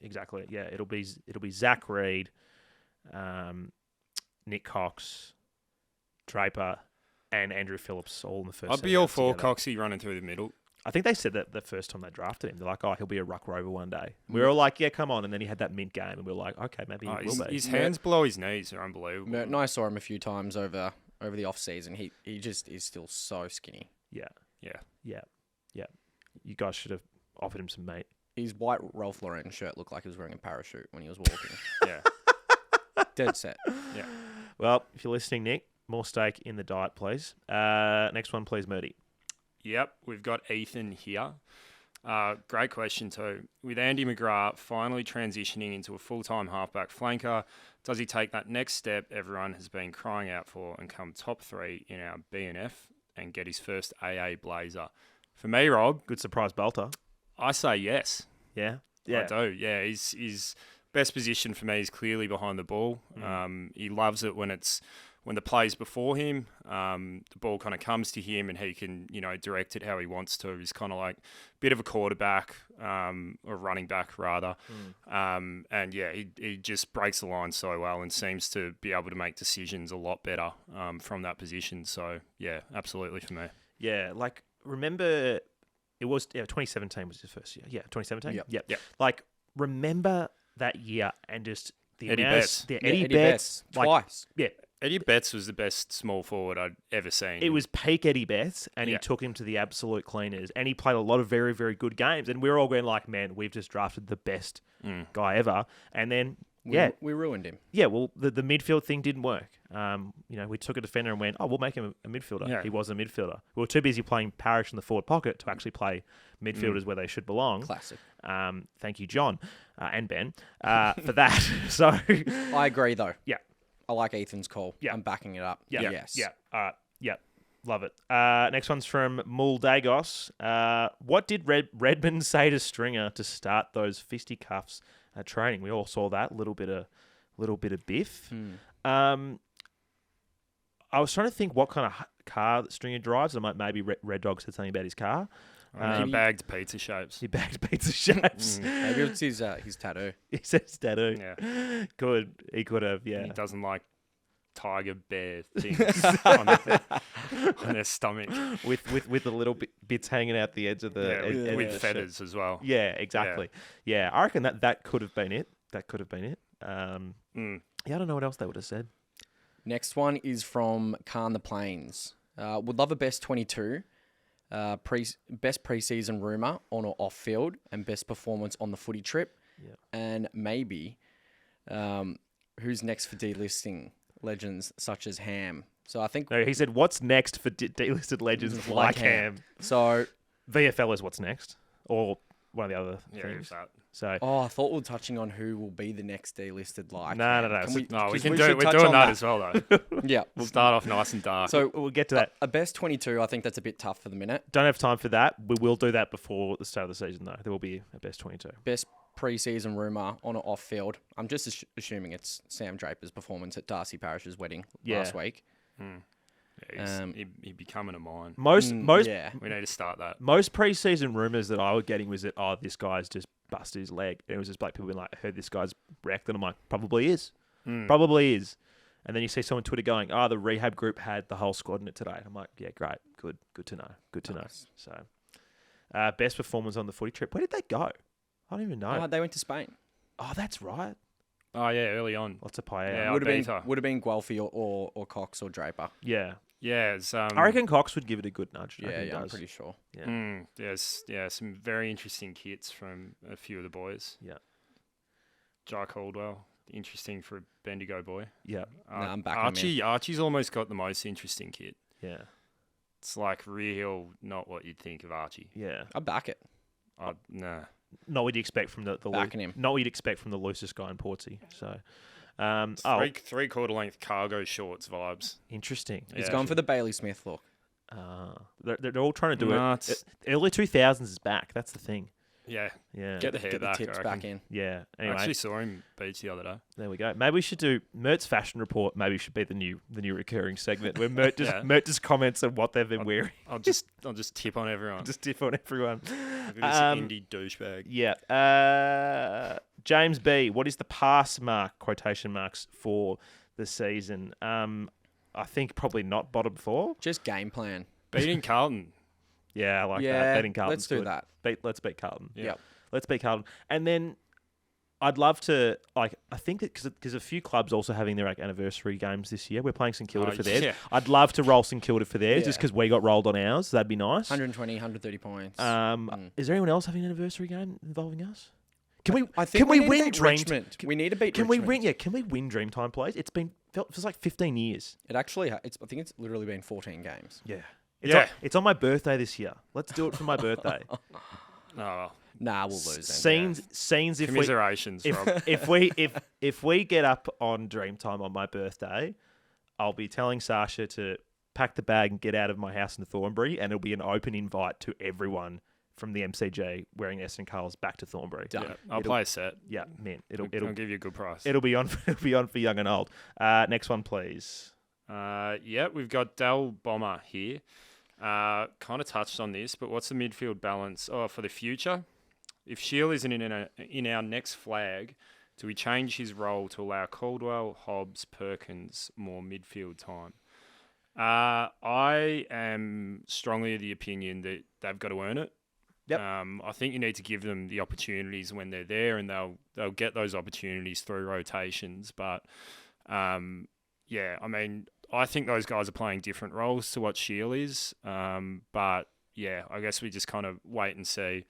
[SPEAKER 1] Yeah, it'll be Zach Reed, Nick Cox, Draper, and Andrew Phillips all in the first.
[SPEAKER 2] I'd be all for Coxie running through the middle.
[SPEAKER 1] I think they said that the first time they drafted him. They're like, oh, he'll be a ruck rover one day. We were all like, yeah, come on. And then he had that mint game, and we were like, okay, maybe he will be.
[SPEAKER 2] His hands below his knees are unbelievable.
[SPEAKER 3] And I saw him a few times over the off season. He just is still so skinny.
[SPEAKER 1] Yeah. You guys should have offered him some mate.
[SPEAKER 3] His white Ralph Lauren shirt looked like he was wearing a parachute when he was walking. Dead set.
[SPEAKER 2] Yeah.
[SPEAKER 1] Well, if you're listening, Nick, more steak in the diet, please. Next one, please, Murdy.
[SPEAKER 2] Yep, we've got Ethan here. Great question too. With Andy McGrath finally transitioning into a full-time halfback flanker, does he take that next step everyone has been crying out for and come top 3 in our BNF and get his first AA blazer? For me, Rob,
[SPEAKER 1] Good surprise belter.
[SPEAKER 2] I say yes.
[SPEAKER 1] Yeah.
[SPEAKER 2] I do. Yeah, his best position for me is clearly behind the ball. He loves it when the play's before him, the ball kind of comes to him and he can, direct it how he wants to. He's kind of like a bit of a quarterback, or running back rather. And yeah, he just breaks the line so well and seems to be able to make decisions a lot better from that position. So yeah, absolutely for me.
[SPEAKER 1] Yeah, like remember it was 2017 was his first year. Yeah, 2017.
[SPEAKER 3] Yep.
[SPEAKER 1] Like remember that year and just the
[SPEAKER 2] Eddie
[SPEAKER 1] Betts.
[SPEAKER 2] Betts.
[SPEAKER 1] Eddie Betts
[SPEAKER 3] twice.
[SPEAKER 1] Yeah.
[SPEAKER 2] Eddie Betts was the best small forward I'd ever seen.
[SPEAKER 1] It was peak Eddie Betts, and he took him to the absolute cleaners, and he played a lot of very, very good games, and we were all going like, man, we've just drafted the best guy ever, and then,
[SPEAKER 3] we ruined him.
[SPEAKER 1] Yeah, well, the midfield thing didn't work. We took a defender and went, oh, we'll make him a midfielder. Yeah. He was a midfielder. We were too busy playing Parrish in the forward pocket to actually play midfielders where they should belong.
[SPEAKER 3] Classic.
[SPEAKER 1] Thank you, John and Ben, for that. So
[SPEAKER 3] I agree, though.
[SPEAKER 1] Yeah.
[SPEAKER 3] I like Ethan's call.
[SPEAKER 1] Yeah.
[SPEAKER 3] I'm backing it up.
[SPEAKER 1] Yeah.
[SPEAKER 3] Yes.
[SPEAKER 1] Yeah. All right. Yeah. Love it. Next one's from Muldagos. What did Redmond say to Stringer to start those fisticuffs at training? We all saw that little bit of biff. I was trying to think what kind of car that Stringer drives. Maybe Red Dog said something about his car.
[SPEAKER 2] He bagged pizza shapes.
[SPEAKER 1] He bagged pizza shapes.
[SPEAKER 3] Maybe it's his tattoo.
[SPEAKER 1] He said his tattoo.
[SPEAKER 2] Yeah.
[SPEAKER 1] Good. He could have, yeah.
[SPEAKER 2] He doesn't like tiger bear things on their stomach.
[SPEAKER 1] With the little bits hanging out the edge of the...
[SPEAKER 2] with feathers as well.
[SPEAKER 1] Yeah, exactly. Yeah, I reckon that could have been it. Yeah, I don't know what else they would have said.
[SPEAKER 3] Next one is from Khan the Plains. Would love a best 22. Best preseason rumour on or off field and best performance on the footy trip.
[SPEAKER 1] Yeah.
[SPEAKER 3] And maybe who's next for delisting legends such as Ham. So I think...
[SPEAKER 1] No, he said, what's next for delisted legends like Ham?
[SPEAKER 3] So...
[SPEAKER 1] VFL is what's next. Or one of the other things. So,
[SPEAKER 3] I thought we were touching on who will be the next delisted like.
[SPEAKER 1] No.
[SPEAKER 2] We're doing that as well, though.
[SPEAKER 3] Yeah.
[SPEAKER 2] We'll start off nice and dark.
[SPEAKER 3] So
[SPEAKER 1] we'll get to that.
[SPEAKER 3] A best 22, I think that's a bit tough for the minute.
[SPEAKER 1] Don't have time for that. We will do that before the start of the season, though. There will be a best 22.
[SPEAKER 3] Best pre-season rumour on or off field. I'm just assuming it's Sam Draper's performance at Darcy Parish's wedding last week.
[SPEAKER 2] Yeah, he's becoming a mine.
[SPEAKER 1] Most
[SPEAKER 2] we need to start that.
[SPEAKER 1] Most pre-season rumours that I was getting was that this guy's just busted his leg. And it was just like people being like, I heard this guy's wrecked, and I'm like, probably is. Probably is. And then you see someone on Twitter going, the rehab group had the whole squad in it today. I'm like, yeah, great, good to know,
[SPEAKER 3] Nice.
[SPEAKER 1] So, best performance on the footy trip. Where did they go? I don't even know.
[SPEAKER 3] They went to Spain.
[SPEAKER 1] Oh, that's right.
[SPEAKER 2] Oh yeah, early on.
[SPEAKER 1] Lots of paella.
[SPEAKER 2] Yeah,
[SPEAKER 3] would have been Guelphy or Cox or Draper.
[SPEAKER 1] Yeah.
[SPEAKER 2] Yeah, it's,
[SPEAKER 1] I reckon Cox would give it a good nudge. I
[SPEAKER 3] Yeah,
[SPEAKER 1] think he
[SPEAKER 3] I'm
[SPEAKER 1] does.
[SPEAKER 3] pretty sure.
[SPEAKER 1] Yeah.
[SPEAKER 2] there's some very interesting kits from a few of the boys.
[SPEAKER 1] Yeah.
[SPEAKER 2] Jai Caldwell, interesting for a Bendigo boy.
[SPEAKER 1] Yeah.
[SPEAKER 3] Nah, I'm backing him in.
[SPEAKER 2] Archie's almost got the most interesting kit.
[SPEAKER 1] Yeah.
[SPEAKER 2] It's like real, not what you'd think of Archie.
[SPEAKER 1] Yeah.
[SPEAKER 3] I'll back it.
[SPEAKER 2] Nah.
[SPEAKER 1] Not what you'd expect from the
[SPEAKER 3] Backing him.
[SPEAKER 1] Not what you'd expect from the loosest guy in Portsea. So,
[SPEAKER 2] Three-quarter length cargo shorts vibes.
[SPEAKER 1] interesting.
[SPEAKER 3] He's going for the Bailey Smith look.
[SPEAKER 1] They're all trying to do
[SPEAKER 2] Nah,
[SPEAKER 1] it. Early 2000s is back. That's the thing.
[SPEAKER 2] Yeah.
[SPEAKER 1] Yeah.
[SPEAKER 2] Get the hair
[SPEAKER 3] Get the
[SPEAKER 2] back.
[SPEAKER 3] tips
[SPEAKER 2] I
[SPEAKER 3] back
[SPEAKER 2] reckon.
[SPEAKER 3] in.
[SPEAKER 1] Yeah.
[SPEAKER 2] I
[SPEAKER 1] Anyway,
[SPEAKER 2] actually saw him beach the other day.
[SPEAKER 1] there we go. Maybe we should do Mert's fashion report. Maybe should be the new recurring segment where Mert just
[SPEAKER 2] Yeah.
[SPEAKER 1] Mert just comments on what they've been wearing.
[SPEAKER 2] I'll just tip on everyone.
[SPEAKER 1] Just diff on everyone.
[SPEAKER 2] Look at this indie douchebag.
[SPEAKER 1] Yeah. James B. What is the pass mark quotation marks for the season? I think probably not bottom four.
[SPEAKER 3] Just game plan.
[SPEAKER 2] Beating Carlton.
[SPEAKER 1] Yeah, I like that.
[SPEAKER 3] Yeah,
[SPEAKER 1] Betting Carlton.
[SPEAKER 3] let's do that.
[SPEAKER 1] Let's beat Carlton.
[SPEAKER 2] Yeah.
[SPEAKER 3] Yep.
[SPEAKER 1] Let's beat Carlton. And then I'd love to, I think that because a few clubs also having their anniversary games this year. We're playing St Kilda for theirs.
[SPEAKER 2] Yeah.
[SPEAKER 1] I'd love to roll St Kilda for theirs just
[SPEAKER 3] Yeah.
[SPEAKER 1] because we got rolled on ours. That'd be nice.
[SPEAKER 3] 120, 130 points.
[SPEAKER 1] Is there anyone else having an anniversary game involving us? Can we?
[SPEAKER 3] I think
[SPEAKER 1] can we
[SPEAKER 3] need to
[SPEAKER 1] win
[SPEAKER 3] beat
[SPEAKER 1] Dream?
[SPEAKER 3] Richmond. We need to beat
[SPEAKER 1] Can we
[SPEAKER 3] Richmond.
[SPEAKER 1] win? Yeah. Can we win Dreamtime, please? It feels like 15 years.
[SPEAKER 3] It actually, I think it's literally been 14 games.
[SPEAKER 1] Yeah. It's on my birthday this year. Let's do it for my birthday.
[SPEAKER 2] Oh, well.
[SPEAKER 3] Nah, we'll lose then.
[SPEAKER 1] Scenes if we
[SPEAKER 2] Commiserations, Rob.
[SPEAKER 1] if we get up on Dreamtime on my birthday, I'll be telling Sasha to pack the bag and get out of my house in Thornbury, and it'll be an open invite to everyone from the MCG wearing Essendon colours back to Thornbury.
[SPEAKER 3] Done.
[SPEAKER 2] Yeah, I'll play a set.
[SPEAKER 1] Yeah, man,
[SPEAKER 2] I'll give you a good price.
[SPEAKER 1] it'll be on for young and old. Next one, please.
[SPEAKER 2] We've got Dal Bomber here. Kind of touched on this, but what's the midfield balance for the future? If Shield isn't in our next flag, do we change his role to allow Caldwell, Hobbs, Perkins more midfield time? I am strongly of the opinion that they've got to earn it.
[SPEAKER 1] Yep.
[SPEAKER 2] I think you need to give them the opportunities when they're there, and they'll get those opportunities through rotations. But I mean, I think those guys are playing different roles to what Shield is. But yeah, I guess we just kind of wait and see.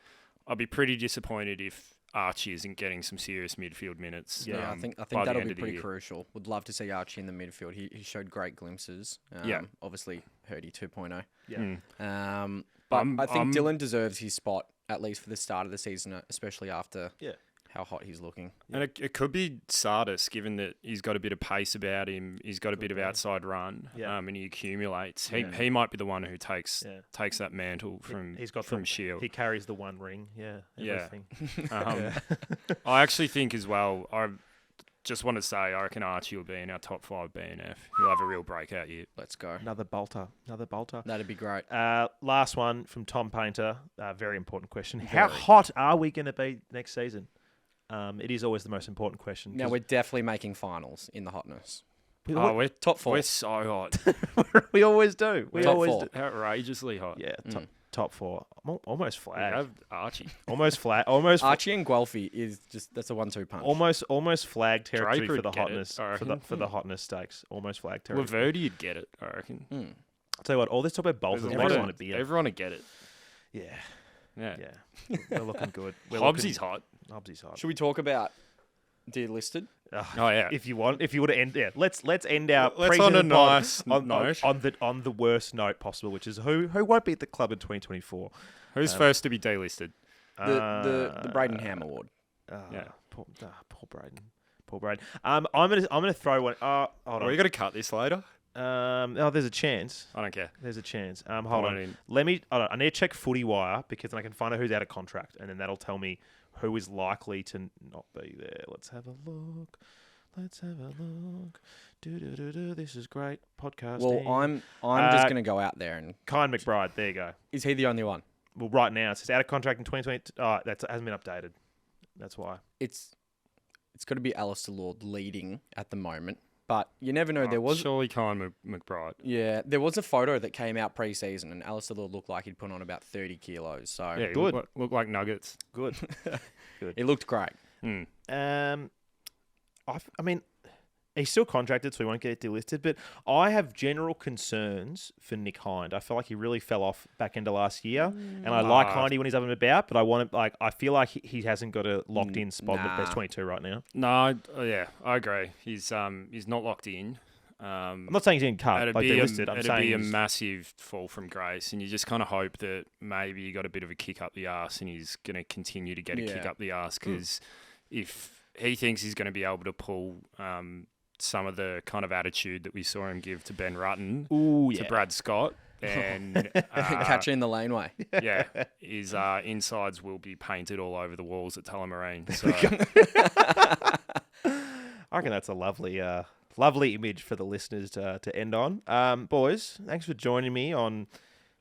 [SPEAKER 2] I'd be pretty disappointed if Archie isn't getting some serious midfield minutes.
[SPEAKER 3] Yeah, I think that'll be pretty crucial. Would love to see Archie in the midfield. He showed great glimpses. Obviously Hurdy 2.0.
[SPEAKER 1] Yeah.
[SPEAKER 3] But I think Dylan deserves his spot, at least for the start of the season, especially after how hot he's looking.
[SPEAKER 2] And it could be Sardis, given that he's got a bit of pace about him. He's got a bit of outside run, and he accumulates. He might be the one who takes that mantle from Shield.
[SPEAKER 1] He carries the one ring. Yeah. Everything.
[SPEAKER 2] I actually think as well. I just want to say, I reckon Archie will be in our top 5 BNF. He'll have a real breakout year.
[SPEAKER 3] Let's go.
[SPEAKER 1] Another bolter.
[SPEAKER 3] That'd be great.
[SPEAKER 1] Last one from Tom Painter. Very important question. How hot are we going to be next season? It is always the most important question.
[SPEAKER 3] Now, we're definitely making finals in the hotness.
[SPEAKER 2] We're
[SPEAKER 3] top 4.
[SPEAKER 2] We're so hot.
[SPEAKER 1] We always do. We
[SPEAKER 3] Top
[SPEAKER 1] always
[SPEAKER 3] 4.
[SPEAKER 1] do.
[SPEAKER 2] Outrageously hot.
[SPEAKER 1] Yeah, top 4. Almost
[SPEAKER 2] We
[SPEAKER 1] flag.
[SPEAKER 2] have Archie.
[SPEAKER 1] Almost flag. Almost.
[SPEAKER 3] Archie and Guelphy that's a 1-2 punch.
[SPEAKER 1] Almost flag territory
[SPEAKER 2] Draper
[SPEAKER 1] for the
[SPEAKER 2] would get it,
[SPEAKER 1] hotness.
[SPEAKER 2] I
[SPEAKER 1] For the hotness stakes. Almost flag territory.
[SPEAKER 2] Laverty would get it, I reckon.
[SPEAKER 1] I'll tell you what. All this talk about bolters makes me want a beer.
[SPEAKER 2] Everyone would get it.
[SPEAKER 1] Yeah. We're looking good.
[SPEAKER 2] Hobbsy's hot.
[SPEAKER 1] Hobbsy's hot.
[SPEAKER 3] Should we talk about delisted?
[SPEAKER 2] Oh yeah.
[SPEAKER 1] If you want to end, let's end our.
[SPEAKER 2] Let's on a nice
[SPEAKER 1] note
[SPEAKER 2] note.
[SPEAKER 1] on the worst note possible, which is who won't be at the club in 2024.
[SPEAKER 2] Who's first to be delisted?
[SPEAKER 3] The Braden Ham Award.
[SPEAKER 1] Poor Braden. I'm gonna throw one. Hold on.
[SPEAKER 2] You got to cut this later.
[SPEAKER 1] There's a chance.
[SPEAKER 2] I don't care.
[SPEAKER 1] There's a chance. Hold on. I need to check Footy Wire because then I can find out who's out of contract, and then that'll tell me who is likely to not be there. Let's have a look. This is great podcasting.
[SPEAKER 3] Well, I'm just gonna go out there and
[SPEAKER 1] Kyan McBride. There you go.
[SPEAKER 3] Is he the only one?
[SPEAKER 1] Well, right now it says out of contract in 2020. That hasn't been updated. That's why.
[SPEAKER 3] It's got to be Alistair Lord leading at the moment, but you never know. There was
[SPEAKER 2] surely Kyan McBride.
[SPEAKER 3] Yeah, there was a photo that came out pre-season, and Alistair Lord looked like he'd put on about 30 kilos. So
[SPEAKER 2] Yeah,
[SPEAKER 1] good.
[SPEAKER 2] Look like nuggets.
[SPEAKER 1] Good.
[SPEAKER 3] It looked great.
[SPEAKER 1] I mean, He's still contracted, so he won't get delisted. But I have general concerns for Nick Hind. I feel like he really fell off back end of last year, and I like Hindy when he's up and about. But I feel like he hasn't got a locked in spot at best 22 right now.
[SPEAKER 2] No, I agree. He's not locked in.
[SPEAKER 1] I'm not saying he's in cut, like delisted. I'm saying
[SPEAKER 2] it'd be a massive fall from grace, and you just kind of hope that maybe he got a bit of a kick up the arse, and he's going to continue to get a kick up the arse because if he thinks he's going to be able to pull some of the kind of attitude that we saw him give to Ben Rutten to Brad Scott, and
[SPEAKER 3] catch in the laneway.
[SPEAKER 2] Yeah, his insides will be painted all over the walls at Tullamarine. So
[SPEAKER 1] I reckon that's a lovely image for the listeners to end on. Boys, thanks for joining me on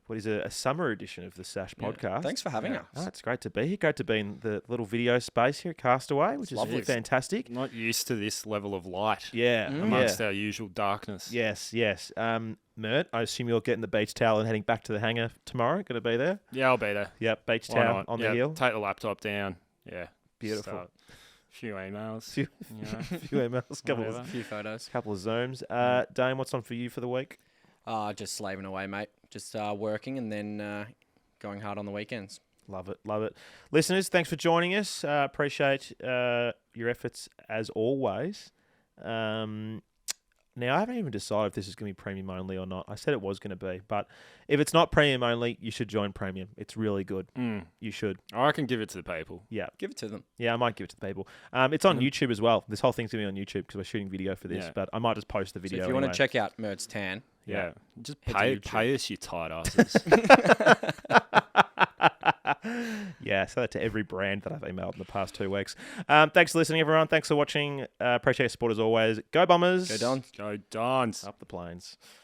[SPEAKER 1] what is a summer edition of the Sash podcast.
[SPEAKER 3] Thanks for having us.
[SPEAKER 1] Oh, it's great to be here. Great to be in the little video space here at Castaway, which is fantastic.
[SPEAKER 2] Not used to this level of light
[SPEAKER 1] amongst
[SPEAKER 2] our usual darkness.
[SPEAKER 1] Yes. Mert, I assume you're getting the beach towel and heading back to the hangar tomorrow. Going to be there?
[SPEAKER 2] Yeah, I'll be there.
[SPEAKER 1] Yep, beach towel on the hill.
[SPEAKER 2] Take the laptop down. Yeah.
[SPEAKER 1] Beautiful.
[SPEAKER 2] Start. Few emails.
[SPEAKER 1] Few emails.
[SPEAKER 3] A few photos.
[SPEAKER 1] Couple of Zooms. Dame, what's on for you for the week?
[SPEAKER 3] Just slaving away, mate. Just working and then going hard on the weekends.
[SPEAKER 1] Love it. Listeners, thanks for joining us. Appreciate your efforts as always. Now, I haven't even decided if this is going to be premium only or not. I said it was going to be, but if it's not premium only, you should join premium. It's really good. You should.
[SPEAKER 2] I can give it to the people.
[SPEAKER 1] Yeah.
[SPEAKER 3] Give it to them.
[SPEAKER 1] Yeah, I might give it to the people. It's on YouTube as well. This whole thing's going to be on YouTube because we're shooting video for this, but I might just post the video.
[SPEAKER 3] So if you want to check out Mert's tan,
[SPEAKER 2] just pay us, you tight asses.
[SPEAKER 1] Yeah, so that to every brand that I've emailed in the past 2 weeks. Thanks for listening, everyone. Thanks for watching. Appreciate your support as always. Go Bombers.
[SPEAKER 3] Go Dons.
[SPEAKER 2] Go Dons.
[SPEAKER 1] Up the plains.